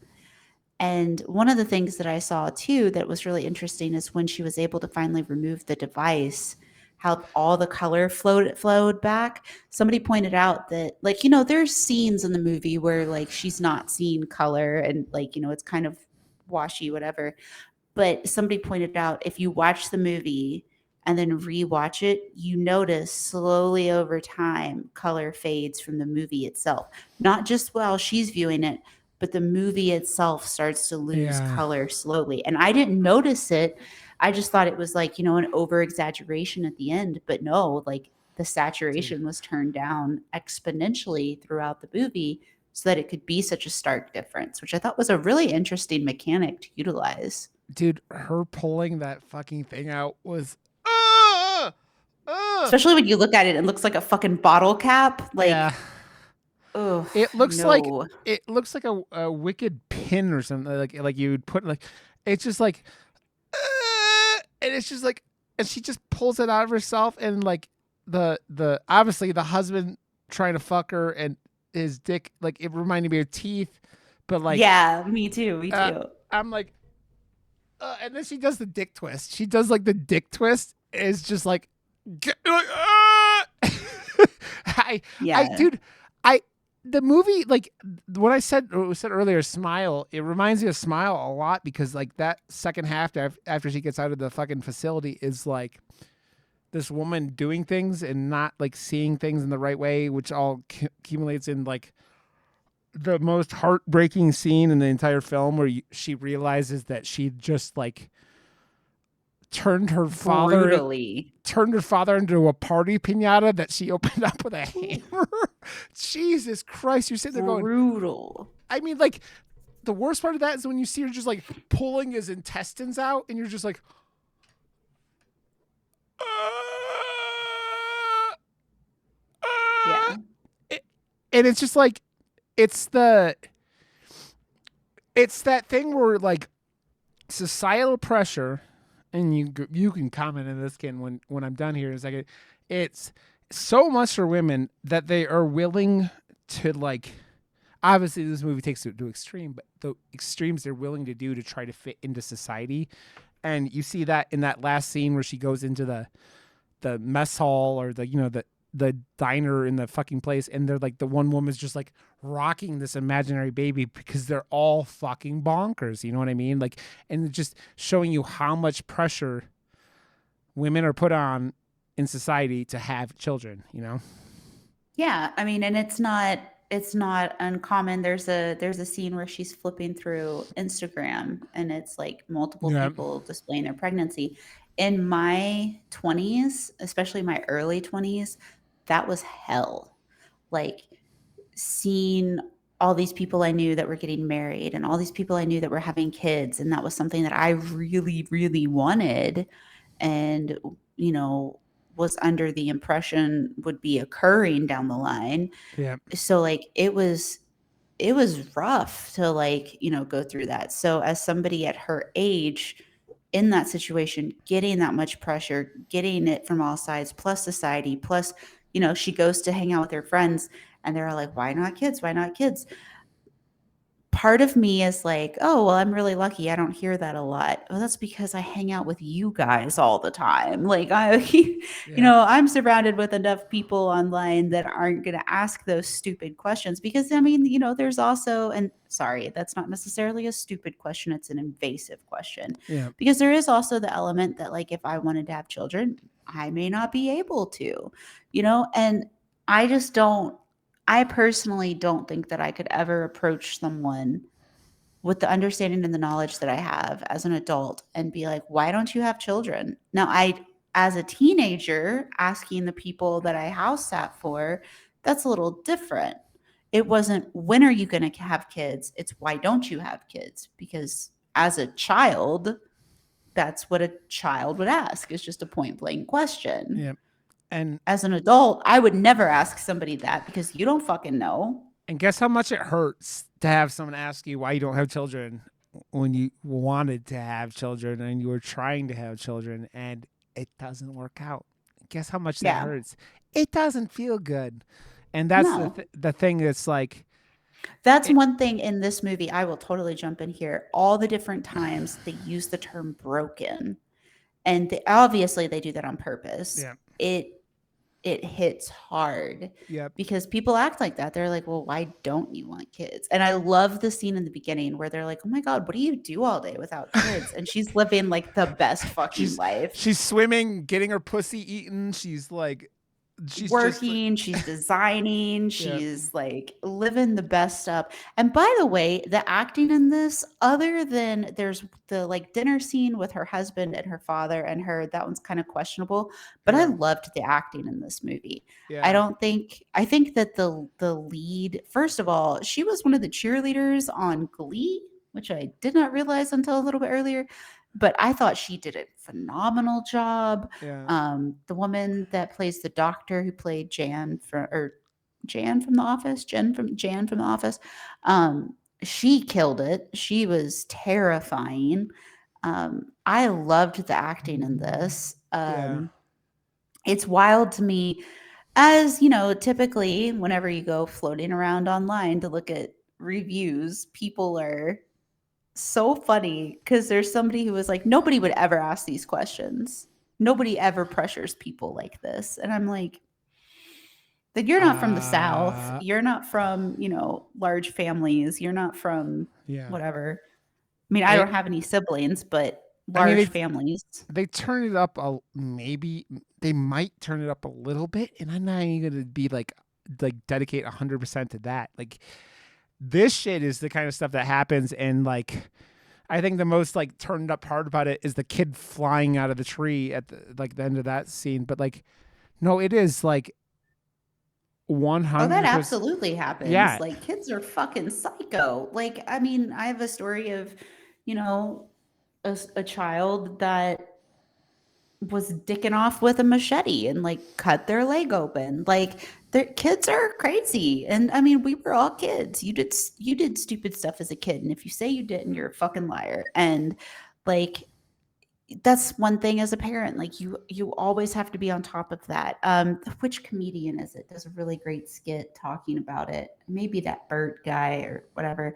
And one of the things that I saw too that was really interesting is when she was able to finally remove the device, how all the color flowed back. Somebody pointed out that, like, there's scenes in the movie where like she's not seeing color and like, it's kind of washy, whatever. But somebody pointed out if you watch the movie and then rewatch it, you notice slowly over time color fades from the movie itself. Not just while she's viewing it, but the movie itself starts to lose color slowly. And I didn't notice it. I just thought it was like, an over exaggeration at the end. But no, like the saturation was turned down exponentially throughout the movie so that it could be such a stark difference, which I thought was a really interesting mechanic to utilize. Dude, her pulling that fucking thing out was especially when you look at it, it looks like a fucking bottle cap. Like, oh, it looks like a wicked pin or something. Like you would put like, it's just like, and it's just like, and she just pulls it out of herself, and like the obviously the husband trying to fuck her and his dick, like it reminded me of teeth, but like, yeah, me too. I'm like, and then she does the dick twist. She does like the dick twist. It's just like, the movie, like what I said earlier, Smile. It reminds me of Smile a lot because like that second half after she gets out of the fucking facility is like this woman doing things and not like seeing things in the right way, which all accumulates in like the most heartbreaking scene in the entire film where she realizes that she just like turned her father into a party piñata that she opened up with a hammer. Jesus Christ, you're sitting there going brutal. I mean, like the worst part of that is when you see her just like pulling his intestines out and you're just like yeah. And it's just like it's that thing where like societal pressure, and you can comment on this, Ken, when I'm done here in a second. It's so much for women that they are willing to like. Obviously, this movie takes it to extreme, but the extremes they're willing to do to try to fit into society, and you see that in that last scene where she goes into the mess hall or the diner in the fucking place, and they're like the one woman's just like rocking this imaginary baby because they're all fucking bonkers, you know what I mean? Like, and just showing you how much pressure women are put on in society to have children, you know? Yeah, I mean, and it's not uncommon. There's a scene where she's flipping through Instagram and it's like multiple people displaying their pregnancy. In my 20s, especially my early 20s, that was hell. Like seeing all these people I knew that were getting married and all these people I knew that were having kids, and that was something that I really, really wanted and, was under the impression would be occurring down the line. Yeah. So like it was rough to like, go through that. So as somebody at her age in that situation, getting that much pressure, getting it from all sides, plus society, plus, she goes to hang out with her friends and they're all like, why not kids? Why not kids? Part of me is like, oh, well, I'm really lucky. I don't hear that a lot. Well, that's because I hang out with you guys all the time. Like I'm surrounded with enough people online that aren't going to ask those stupid questions because I mean, there's also, and sorry, that's not necessarily a stupid question. It's an invasive question. Yeah. Because there is also the element that like, if I wanted to have children, I may not be able to, and I personally don't think that I could ever approach someone with the understanding and the knowledge that I have as an adult and be like, why don't you have children? Now, as a teenager, asking the people that I house sat for, that's a little different. It wasn't, when are you going to have kids? It's why don't you have kids? Because as a child, that's what a child would ask. It's just a point blank question. Yeah. And as an adult, I would never ask somebody that because you don't fucking know. And guess how much it hurts to have someone ask you why you don't have children when you wanted to have children and you were trying to have children and it doesn't work out. Guess how much that hurts? It doesn't feel good. And that's the thing that's like. That's one thing in this movie. I will totally jump in here. All the different times they use the term broken. And obviously they do that on purpose. Yeah. it hits hard Yep. because people act like that. They're like, well, why don't you want kids? And I love the scene in the beginning where they're like, oh my God, what do you do all day without kids? And she's living like the best fucking she's life. she's swimming, getting her pussy eaten. She's like, she's just like, Working, she's designing, yeah, she's like living the best up. And by the way, the acting in this, other than there's the like dinner scene with her husband and her father and her, that one's kind of questionable, but I yeah, loved the acting in this movie. yeah. I think that the lead, first of all, she was one of the cheerleaders on Glee, which I did not realize until a little bit earlier, but I thought she did a phenomenal job. Yeah. The woman that plays the doctor who played Jan from The Office, Jan from The Office, she killed it. She was terrifying. I loved the acting in this. Yeah. It's wild to me, as you know, typically whenever you go floating around online to look at reviews, people are so funny because there's somebody who was like, nobody would ever ask these questions. Nobody ever pressures people like this. And I'm like you're not from the South. Uh, You're not from, large families. You're not from yeah. whatever. I mean, I It, don't have any siblings, but I mean, large families. they turn it up maybe they might turn it up a little bit, and I'm not even gonna be like dedicate 100% to that. Like this shit is the kind of stuff that happens, and like I think the most like turned up part about it is the kid flying out of the tree at the end of that scene. But like, no, it is like Oh, that 100%. absolutely happens. Yeah, Like kids are fucking psycho. Like, I mean, I have a story of, you know, a child that was dicking off with a machete and like cut their leg open. Like their kids are crazy. And I mean, we were all kids. You did stupid stuff as a kid. And if you say you didn't, you're a fucking liar. And like that's one thing as a parent. Like you always have to be on top of that. Which comedian is it? Does a really great skit talking about it. Maybe that Bert guy or whatever,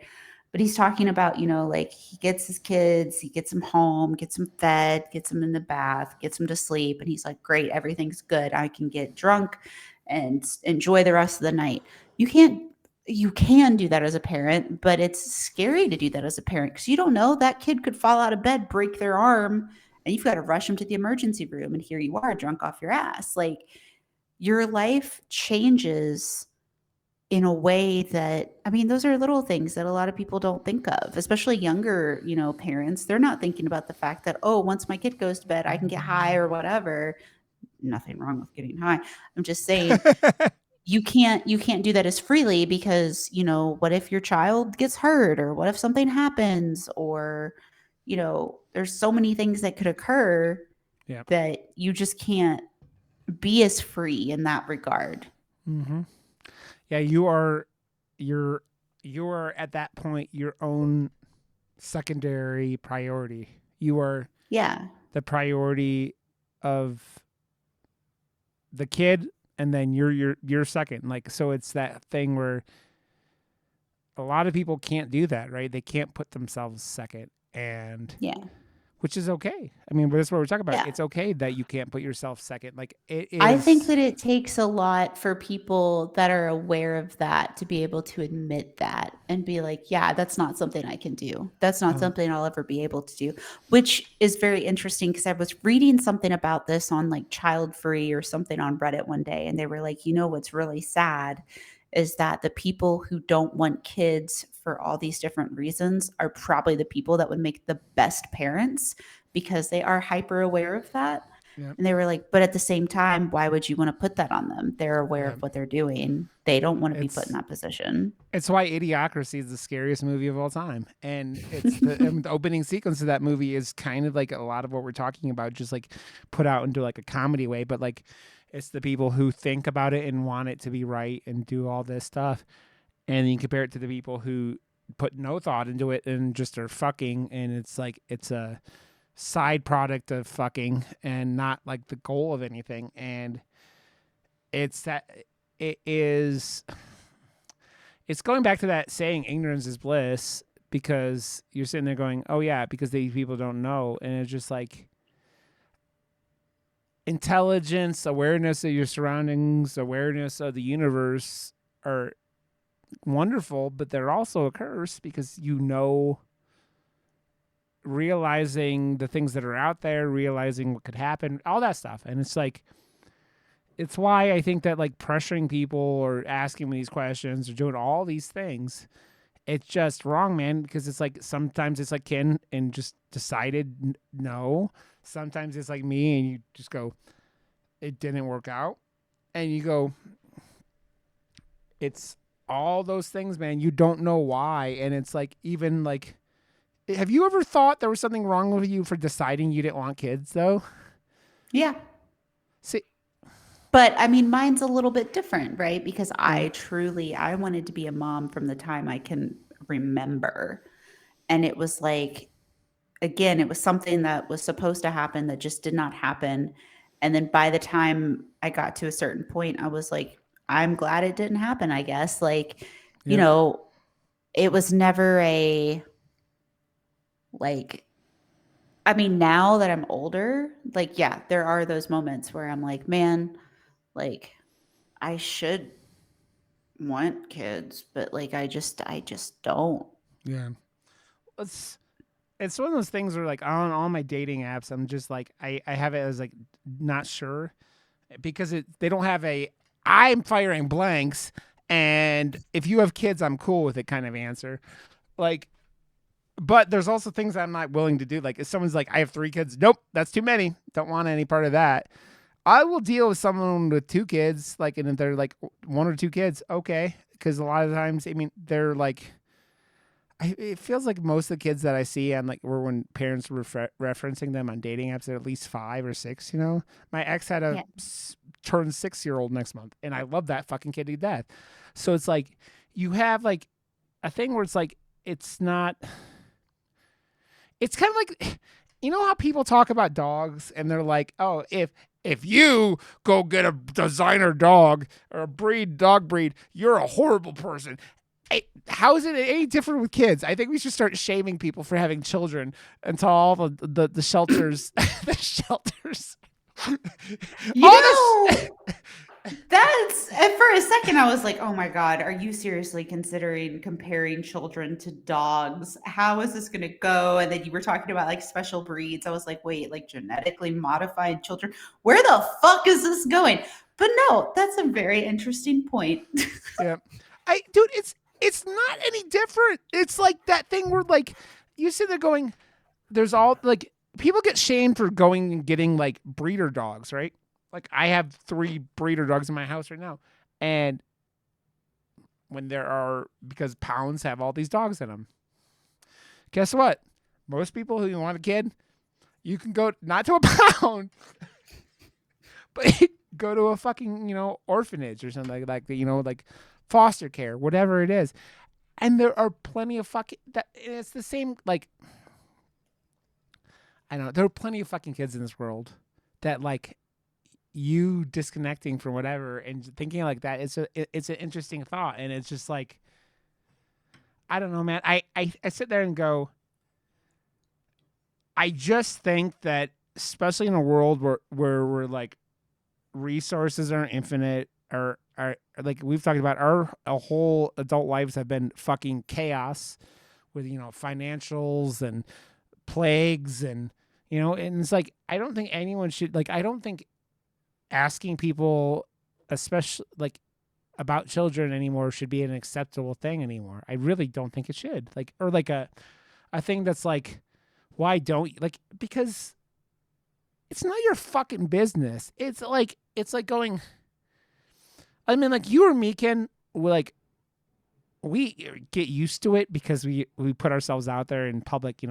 but he's talking about, like he gets his kids, he gets them home, gets them fed, gets them in the bath, gets them to sleep. And he's like, great, everything's good. I can get drunk and enjoy the rest of the night. You can do that as a parent, but it's scary to do that as a parent because you don't know that kid could fall out of bed, break their arm, and you've got to rush them to the emergency room. And here you are drunk off your ass. Like your life changes in a way that, I mean, those are little things that a lot of people don't think of, especially younger, parents. They're not thinking about the fact that, oh, once my kid goes to bed, I can get high or whatever. Nothing wrong with getting high. I'm just saying you can't do that as freely because, what if your child gets hurt or what if something happens or, there's so many things that could occur yeah. that you just can't be as free in that regard. Mm-hmm. Yeah, you're at that point your own secondary priority. You are Yeah. the priority of the kid, and then you're second. Like so, it's that thing where a lot of people can't do that, right? They can't put themselves second, and Yeah. which is okay. I mean, that's what we're talking about. Yeah. It's okay that you can't put yourself second. Like it I think is. that it takes a lot for people that are aware of that to be able to admit that and be like, yeah, that's not something I can do. That's not Um, something I'll ever be able to do, which is very interesting because I was reading something about this on like Child Free or something on Reddit one day. And they were like, what's really sad is that the people who don't want kids for all these different reasons are probably the people that would make the best parents because they are hyper aware of that. yeah, And they were like, but at the same time, why would you want to put that on them? They're aware yeah. of what they're doing. They don't want to be put in It's that position. it's why Idiocracy is the scariest movie of all time, and it's the opening sequence of that movie is kind of like a lot of what we're talking about, just like put out into like a comedy way, but like it's the people who think about it and want it to be right and do all this stuff, and you compare it to the people who put no thought into it and just are fucking, and it's like it's a side product of fucking and not like the goal of anything, and it's that it is it's going back to that saying ignorance is bliss because you're sitting there going, oh yeah, because these people don't know. And it's just like, intelligence, awareness of your surroundings, awareness of the universe are wonderful, but they're also a curse because realizing the things that are out there, realizing what could happen, all that stuff. And it's like, it's why I think that like pressuring people or asking me these questions or doing all these things, it's just wrong, man. Because it's like sometimes it's like Ken and just decided no. Sometimes it's like me and you just go, it didn't work out. And you go, it's all those things, man. You don't know why. And it's like, even like, have you ever thought there was something wrong with you for deciding you didn't want kids, though? Yeah. See, but I mean, mine's a little bit different, right? Because I wanted to be a mom from the time I can remember. And it was like, again, it was something that was supposed to happen that just did not happen. And then by the time I got to a certain point, I was like, I'm glad it didn't happen, I guess. Like, you Yep. know, it was never a like, I mean, now that I'm older, like, yeah, there are those moments where I'm like, man, like, I should want kids, but like, I just don't. Yeah. It's one of those things where like on all my dating apps, I'm just like I have it as like not sure because they don't have a I'm firing blanks and if you have kids, I'm cool with it kind of answer. Like, but there's also things I'm not willing to do. Like if someone's like, I have 3 kids, nope, that's too many. Don't want any part of that. I will deal with someone with 2 kids, like, and if they're like 1 or 2 kids, okay. Because a lot of times, I mean, they're like, it feels like most of the kids that I see on like, or when parents were referencing them on dating apps, they're at least 5 or 6. You know, my ex had a Yeah. turned 6-year-old next month, and I love that fucking kid to death. So it's like you have like a thing where it's like it's not. It's kind of like, you know how people talk about dogs and they're like, oh, if you go get a designer dog or a dog breed, you're a horrible person. How is it any different with kids? I think we should start shaming people for having children until all the shelters, the shelters. You know, that's for a second I was like, "Oh my god, are you seriously considering comparing children to dogs? How is this going to go?" And then you were talking about like special breeds. I was like, "Wait, like genetically modified children? Where the fuck is this going?" But no, that's a very interesting point. Yeah, dude, it's not any different. It's like that thing where like you sit there going, there's all like people get shamed for going and getting like breeder dogs, right? Like I have 3 breeder dogs in my house right now, and when there are because pounds have all these dogs in them. Guess what? Most people who want a kid, you can go not to a pound, but go to a fucking orphanage or something like like foster care, whatever it is. And there are plenty of fucking that. It's the same like I don't know. There are plenty of fucking kids in this world that like you disconnecting from whatever and thinking like that. It's an interesting thought, and it's just like I don't know, man. I sit there and go. I just think that especially in a world where we're like resources are infinite or are like we've talked about our whole adult lives have been fucking chaos with financials and plagues and and it's like I don't think anyone should like I don't think asking people especially like about children anymore should be an acceptable thing anymore. I really don't think it should. Like or like a thing that's like why don't you like because it's not your fucking business. It's like going I mean like you or me can like we get used to it because we put ourselves out there in public,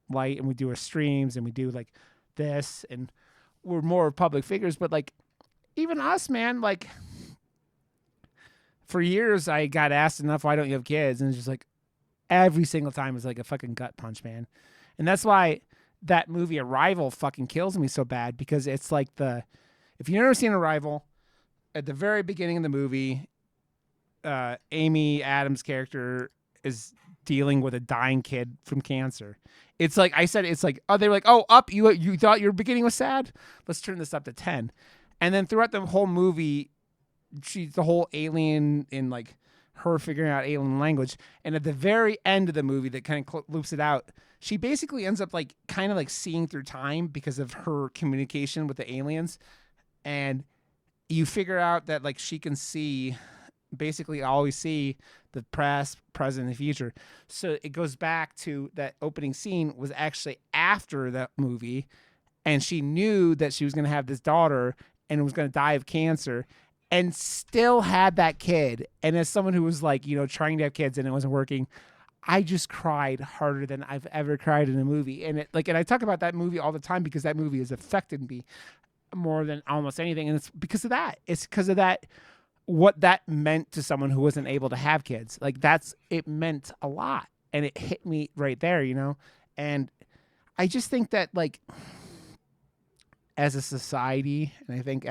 light and we do our streams and we do like this and we're more public figures, but like even us, man, like for years I got asked enough why don't you have kids and it's just like every single time is like a fucking gut punch, man. And that's why that movie Arrival fucking kills me so bad because it's like if you've never seen Arrival, at the very beginning of the movie, Amy Adams' character is dealing with a dying kid from cancer. It's like I said, it's like, oh, they're like, oh, up, you thought your beginning was sad? Let's turn this up to 10. And then throughout the whole movie, she's the whole alien in like her figuring out alien language. And at the very end of the movie that kind of loops it out, she basically ends up like kind of like seeing through time because of her communication with the aliens. And you figure out that like she can see, basically always see the past, present, and future. So it goes back to that opening scene was actually after that movie, and she knew that she was going to have this daughter and was going to die of cancer, and still had that kid. And as someone who was like, trying to have kids and it wasn't working, I just cried harder than I've ever cried in a movie. And and I talk about that movie all the time because that movie has affected me more than almost anything. And it's because of that. It's because of that, what that meant to someone who wasn't able to have kids. Like it meant a lot. And it hit me right there, And I just think that like as a society, and I think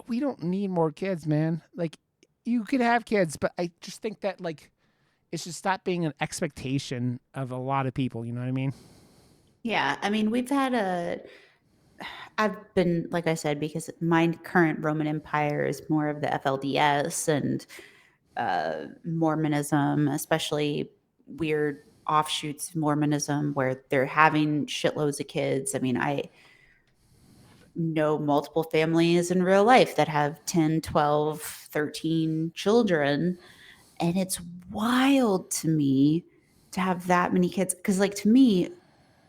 we don't need more kids, man. Like you could have kids, but I just think that like it should stop being an expectation of a lot of people. You know what I mean? Yeah, I mean, I've been, like I said, because my current Roman Empire is more of the FLDS and Mormonism, especially weird offshoots of Mormonism where they're having shitloads of kids. I mean, I know multiple families in real life that have 10, 12, 13 children. And it's wild to me to have that many kids. Because, like, to me,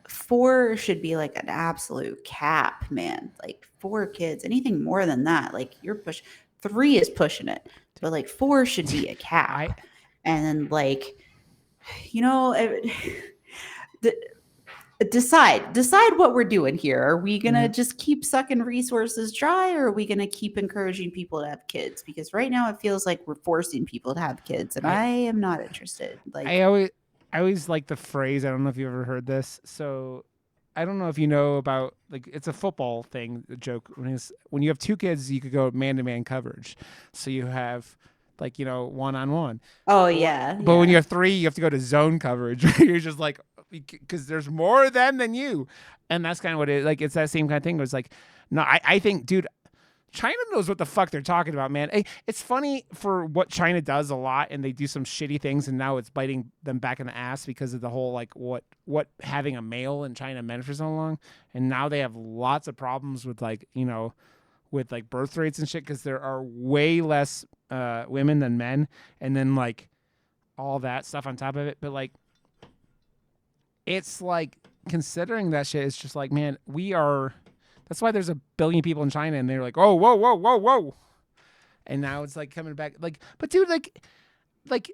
4 should be like an absolute cap, man. Like 4 kids, anything more than that, like 3 is pushing it, but like 4 should be a cap. And then like, decide what we're doing here. Are we gonna just keep sucking resources dry, or are we gonna keep encouraging people to have kids? Because right now it feels like we're forcing people to have kids, and I am not interested. Like I always like the phrase. I don't know if you ever heard this. So I don't know if you know about like it's a football thing. The joke when you have 2 kids, you could go man-to-man coverage. So you have like one-on-one. Oh yeah. But when you have 3, you have to go to zone coverage. You're just like because there's more of them than you, and that's kind of what it like. It's that same kind of thing. It was like no, I think, dude. China knows what the fuck they're talking about, man. It's funny for what China does a lot, and they do some shitty things, and now it's biting them back in the ass because of the whole like what having a male in China meant for so long, and now they have lots of problems with like with like birth rates and shit because there are way less women than men, and then like all that stuff on top of it. But like, it's like considering that shit, it's just like, man, we are. That's why there's a billion people in China, and they're like, oh, whoa, whoa, whoa, whoa. And now it's like coming back. Like, but dude, like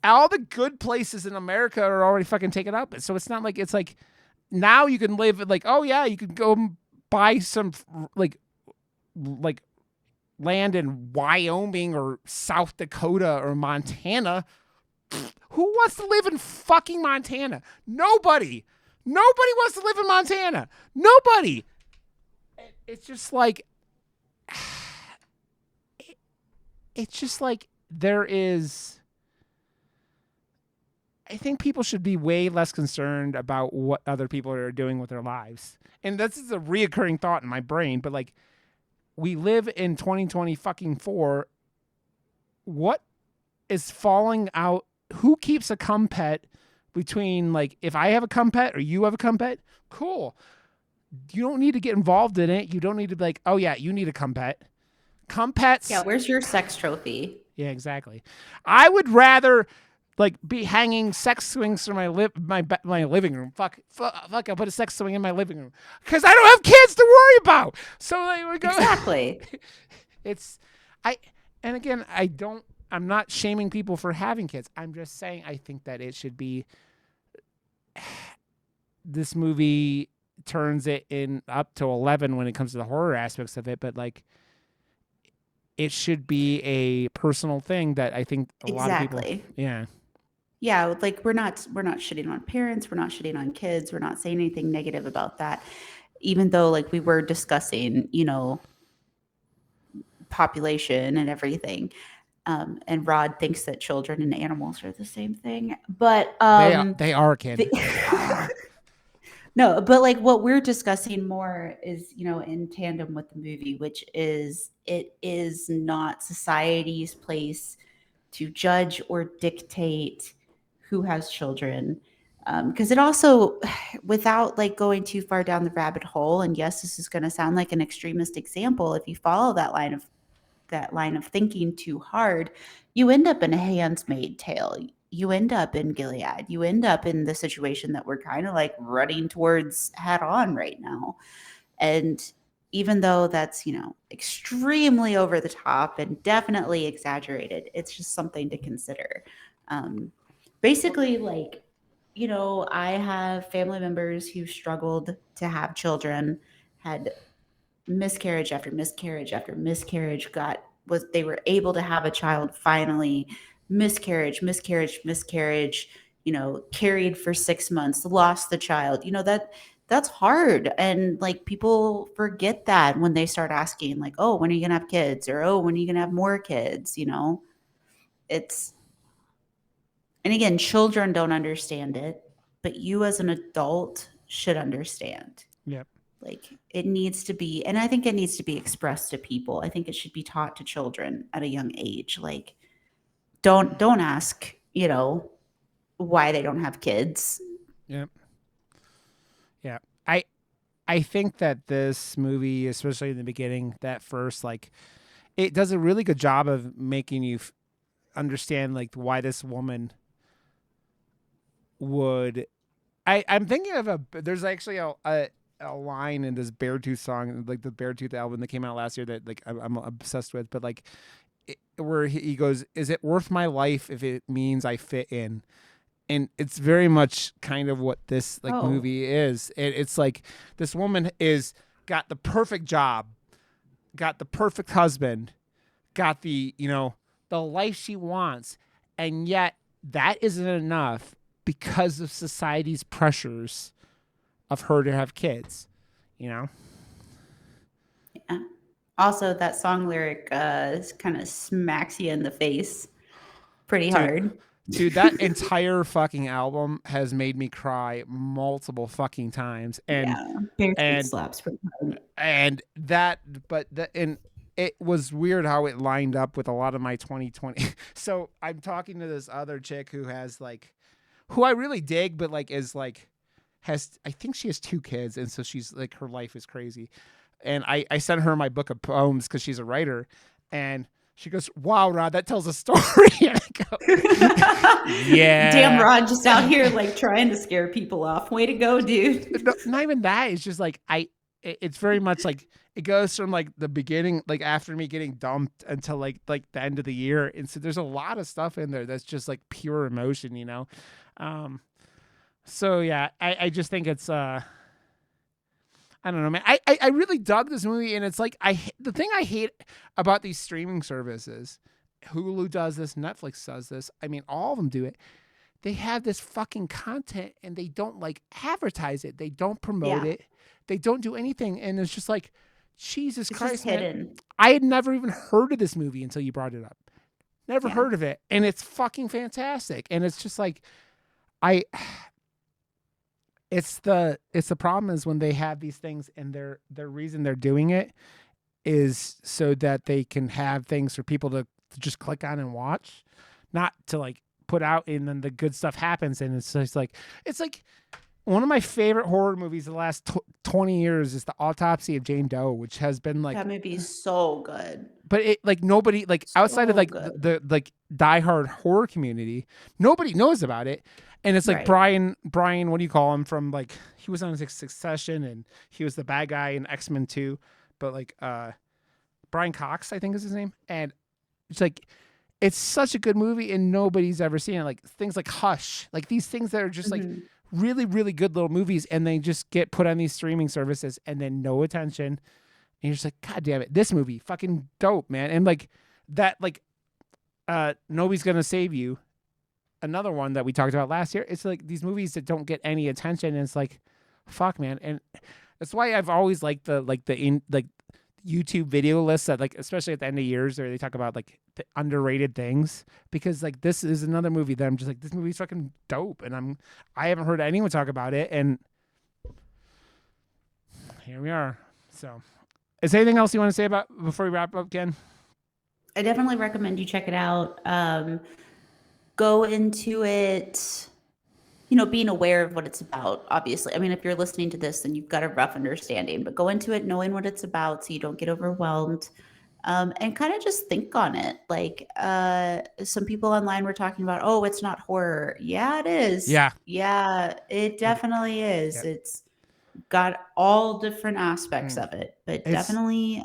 all the good places in America are already fucking taken up. So it's not like it's like now you can live like, oh yeah, you can go buy some like land in Wyoming or South Dakota or Montana. Who wants to live in fucking Montana? Nobody. Nobody wants to live in Montana. Nobody. It's just like, it's just like there is. I think people should be way less concerned about what other people are doing with their lives. And this is a reoccurring thought in my brain, but like, we live in 2020 fucking 4. What is falling out? Who keeps a cum pet? Between like if I have a cum pet or you have a cum pet, cool. You don't need to get involved in it. You don't need to be like, oh yeah, you need a cum pet. Cum pets. Yeah, where's your sex trophy? Yeah, exactly. I would rather like be hanging sex swings for my living room. Fuck! I'll put a sex swing in my living room because I don't have kids to worry about. So like, we go exactly. And again, I'm not shaming people for having kids. I'm just saying I think that it should be. This movie turns it in up to 11 when it comes to the horror aspects of it, but like it should be a personal thing that I think a lot of people. Yeah. Yeah, like we're not shitting on parents, we're not shitting on kids, we're not saying anything negative about that. Even though like we were discussing, population and everything. And Rod thinks that children and animals are the same thing. But They are, kid. They are. no, but like what we're discussing more is, in tandem with the movie, which is it is not society's place to judge or dictate who has children. Because it also, without like going too far down the rabbit hole, and yes, this is going to sound like an extremist example. If you follow that line of thinking too hard, you end up in a Handmaid's Tale. You end up in Gilead. You end up in the situation that we're kind of like running towards head on right now. And even though that's, extremely over the top and definitely exaggerated, it's just something to consider. Um, Basically, like, I have family members who struggled to have children, had miscarriage after miscarriage after miscarriage, they were able to have a child finally, miscarriage, carried for 6 months, lost the child, that's hard. And like people forget that when they start asking, like, oh, when are you gonna have kids? Or oh, when are you gonna have more kids? It's and again, children don't understand it, but you as an adult should understand. Yep. Like it needs to be, and I think it needs to be expressed to people. I think it should be taught to children at a young age. Like don't ask, why they don't have kids. Yep. Yeah. I think that this movie, especially in the beginning, that first, like, it does a really good job of making you understand like why this woman would. I'm thinking of there's actually a line in this Beartooth song, like the Beartooth album that came out last year, that like I'm obsessed with, but like where he goes, "Is it worth my life if it means I fit in?" And it's very much kind of what this like movie is. It's like this woman is got the perfect job, got the perfect husband, got the the life she wants, and yet that isn't enough because of society's pressures of her to have kids. Yeah. Also, that song lyric kind of smacks you in the face pretty hard. Dude, that entire fucking album has made me cry multiple fucking times, and slaps pretty hard. And it was weird how it lined up with a lot of my 2020. So I'm talking to this other chick who has like, who I really dig, but like is like I think she has 2 kids, and so she's like her life is crazy. And I sent her my book of poems because she's a writer, and she goes, "Wow, Rod, that tells a story." And I go, "Yeah, damn, Rod, just out here like trying to scare people off. Way to go, dude." No, not even that. It's just like it's very much like it goes from like the beginning, like after me getting dumped, until like the end of the year, and so there's a lot of stuff in there that's just like pure emotion, So yeah, I just think it's I don't know, man. I really dug this movie, and it's like the thing I hate about these streaming services, Hulu does this, Netflix does this. I mean, all of them do it. They have this fucking content, and they don't like advertise it. They don't promote it. They don't do anything, and it's just like, Jesus Christ, man. Hidden. I had never even heard of this movie until you brought it up. Never heard of it, and it's fucking fantastic. And it's just like, It's the problem is when they have these things, and their reason they're doing it is so that they can have things for people to just click on and watch, not to like put out, and then the good stuff happens, and it's just like one of my favorite horror movies of the last 20 years is The Autopsy of Jane Doe, which has been like, that movie is so good. But it like nobody like outside of like the like diehard horror community, nobody knows about it. And it's like Brian, what do you call him, from like, he was on Succession, and he was the bad guy in X-Men 2, but like Brian Cox, I think is his name. And it's like, it's such a good movie, and nobody's ever seen it. Like things like Hush, like these things that are just like really, really good little movies, and they just get put on these streaming services, and then no attention. And you're just like, God damn it, this movie, fucking dope, man. And like that, like Nobody's Gonna Save You, another one that we talked about last year. It's like these movies that don't get any attention, and it's like, fuck, man. And that's why I've always liked the YouTube video lists that, like, especially at the end of years, where they talk about like underrated things, because like this is another movie that I'm just like, this movie's fucking dope, and I haven't heard anyone talk about it, and here we are. So, is there anything else you want to say about before we wrap up, Ken? I definitely recommend you check it out. Go into it, being aware of what it's about, obviously. I mean, if you're listening to this, then you've got a rough understanding, but go into it knowing what it's about so you don't get overwhelmed. And kind of just think on it. Like some people online were talking about, oh, it's not horror. Yeah, it is. Yeah. Yeah, it definitely is. Yep. It's got all different aspects of it, but definitely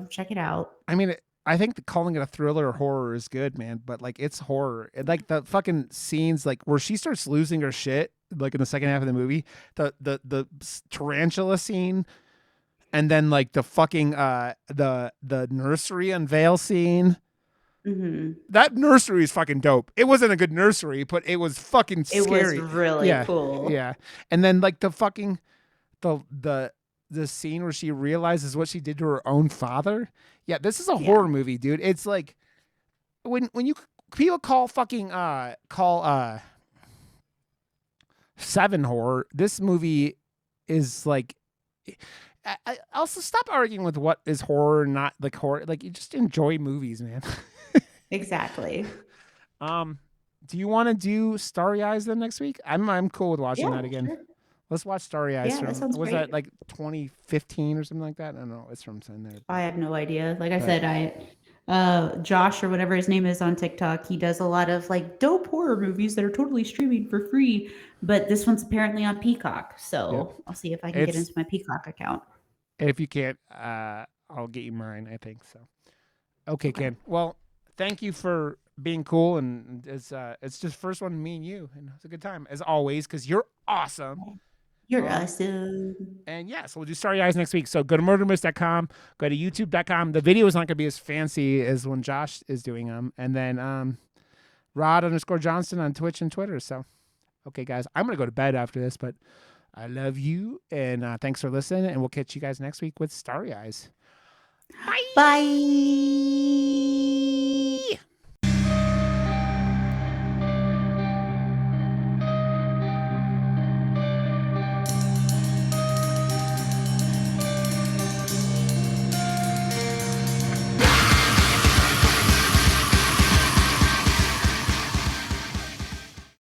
check it out. I mean, I think calling it a thriller or horror is good, man. But like, it's horror. Like the fucking scenes, like where she starts losing her shit, like in the second half of the movie, the tarantula scene, and then like the fucking the nursery unveil scene. Mm-hmm. That nursery is fucking dope. It wasn't a good nursery, but it was fucking scary. It was really cool. Yeah, and then like the fucking the scene where she realizes what she did to her own father. Yeah, this is a horror movie, dude. It's like when you people call fucking Seven horror. This movie is like. I also stop arguing with what is horror, not like horror. Like, you just enjoy movies, man. Exactly. Do you want to do Starry Eyes then next week? I'm cool with watching that again. Sure. Let's watch Starry Eyes. Yeah, that sounds great. That like 2015 or something like that? I don't know. It's from something there. I have no idea. Like I said, Josh or whatever his name is on TikTok, he does a lot of like dope horror movies that are totally streaming for free. But this one's apparently on Peacock, so I'll see if I can get into my Peacock account. If you can't, I'll get you mine, I think so. Okay, Ken. Well, thank you for being cool, and it's just first one, me and you, and it's a good time as always because you're awesome. You're awesome. And yeah, so we'll do Starry Eyes next week. So go to murdermist.com, go to youtube.com. The video is not going to be as fancy as when Josh is doing them. And then Rod_Johnston on Twitch and Twitter. So, okay, guys, I'm going to go to bed after this, but I love you. And thanks for listening. And we'll catch you guys next week with Starry Eyes. Bye. Bye.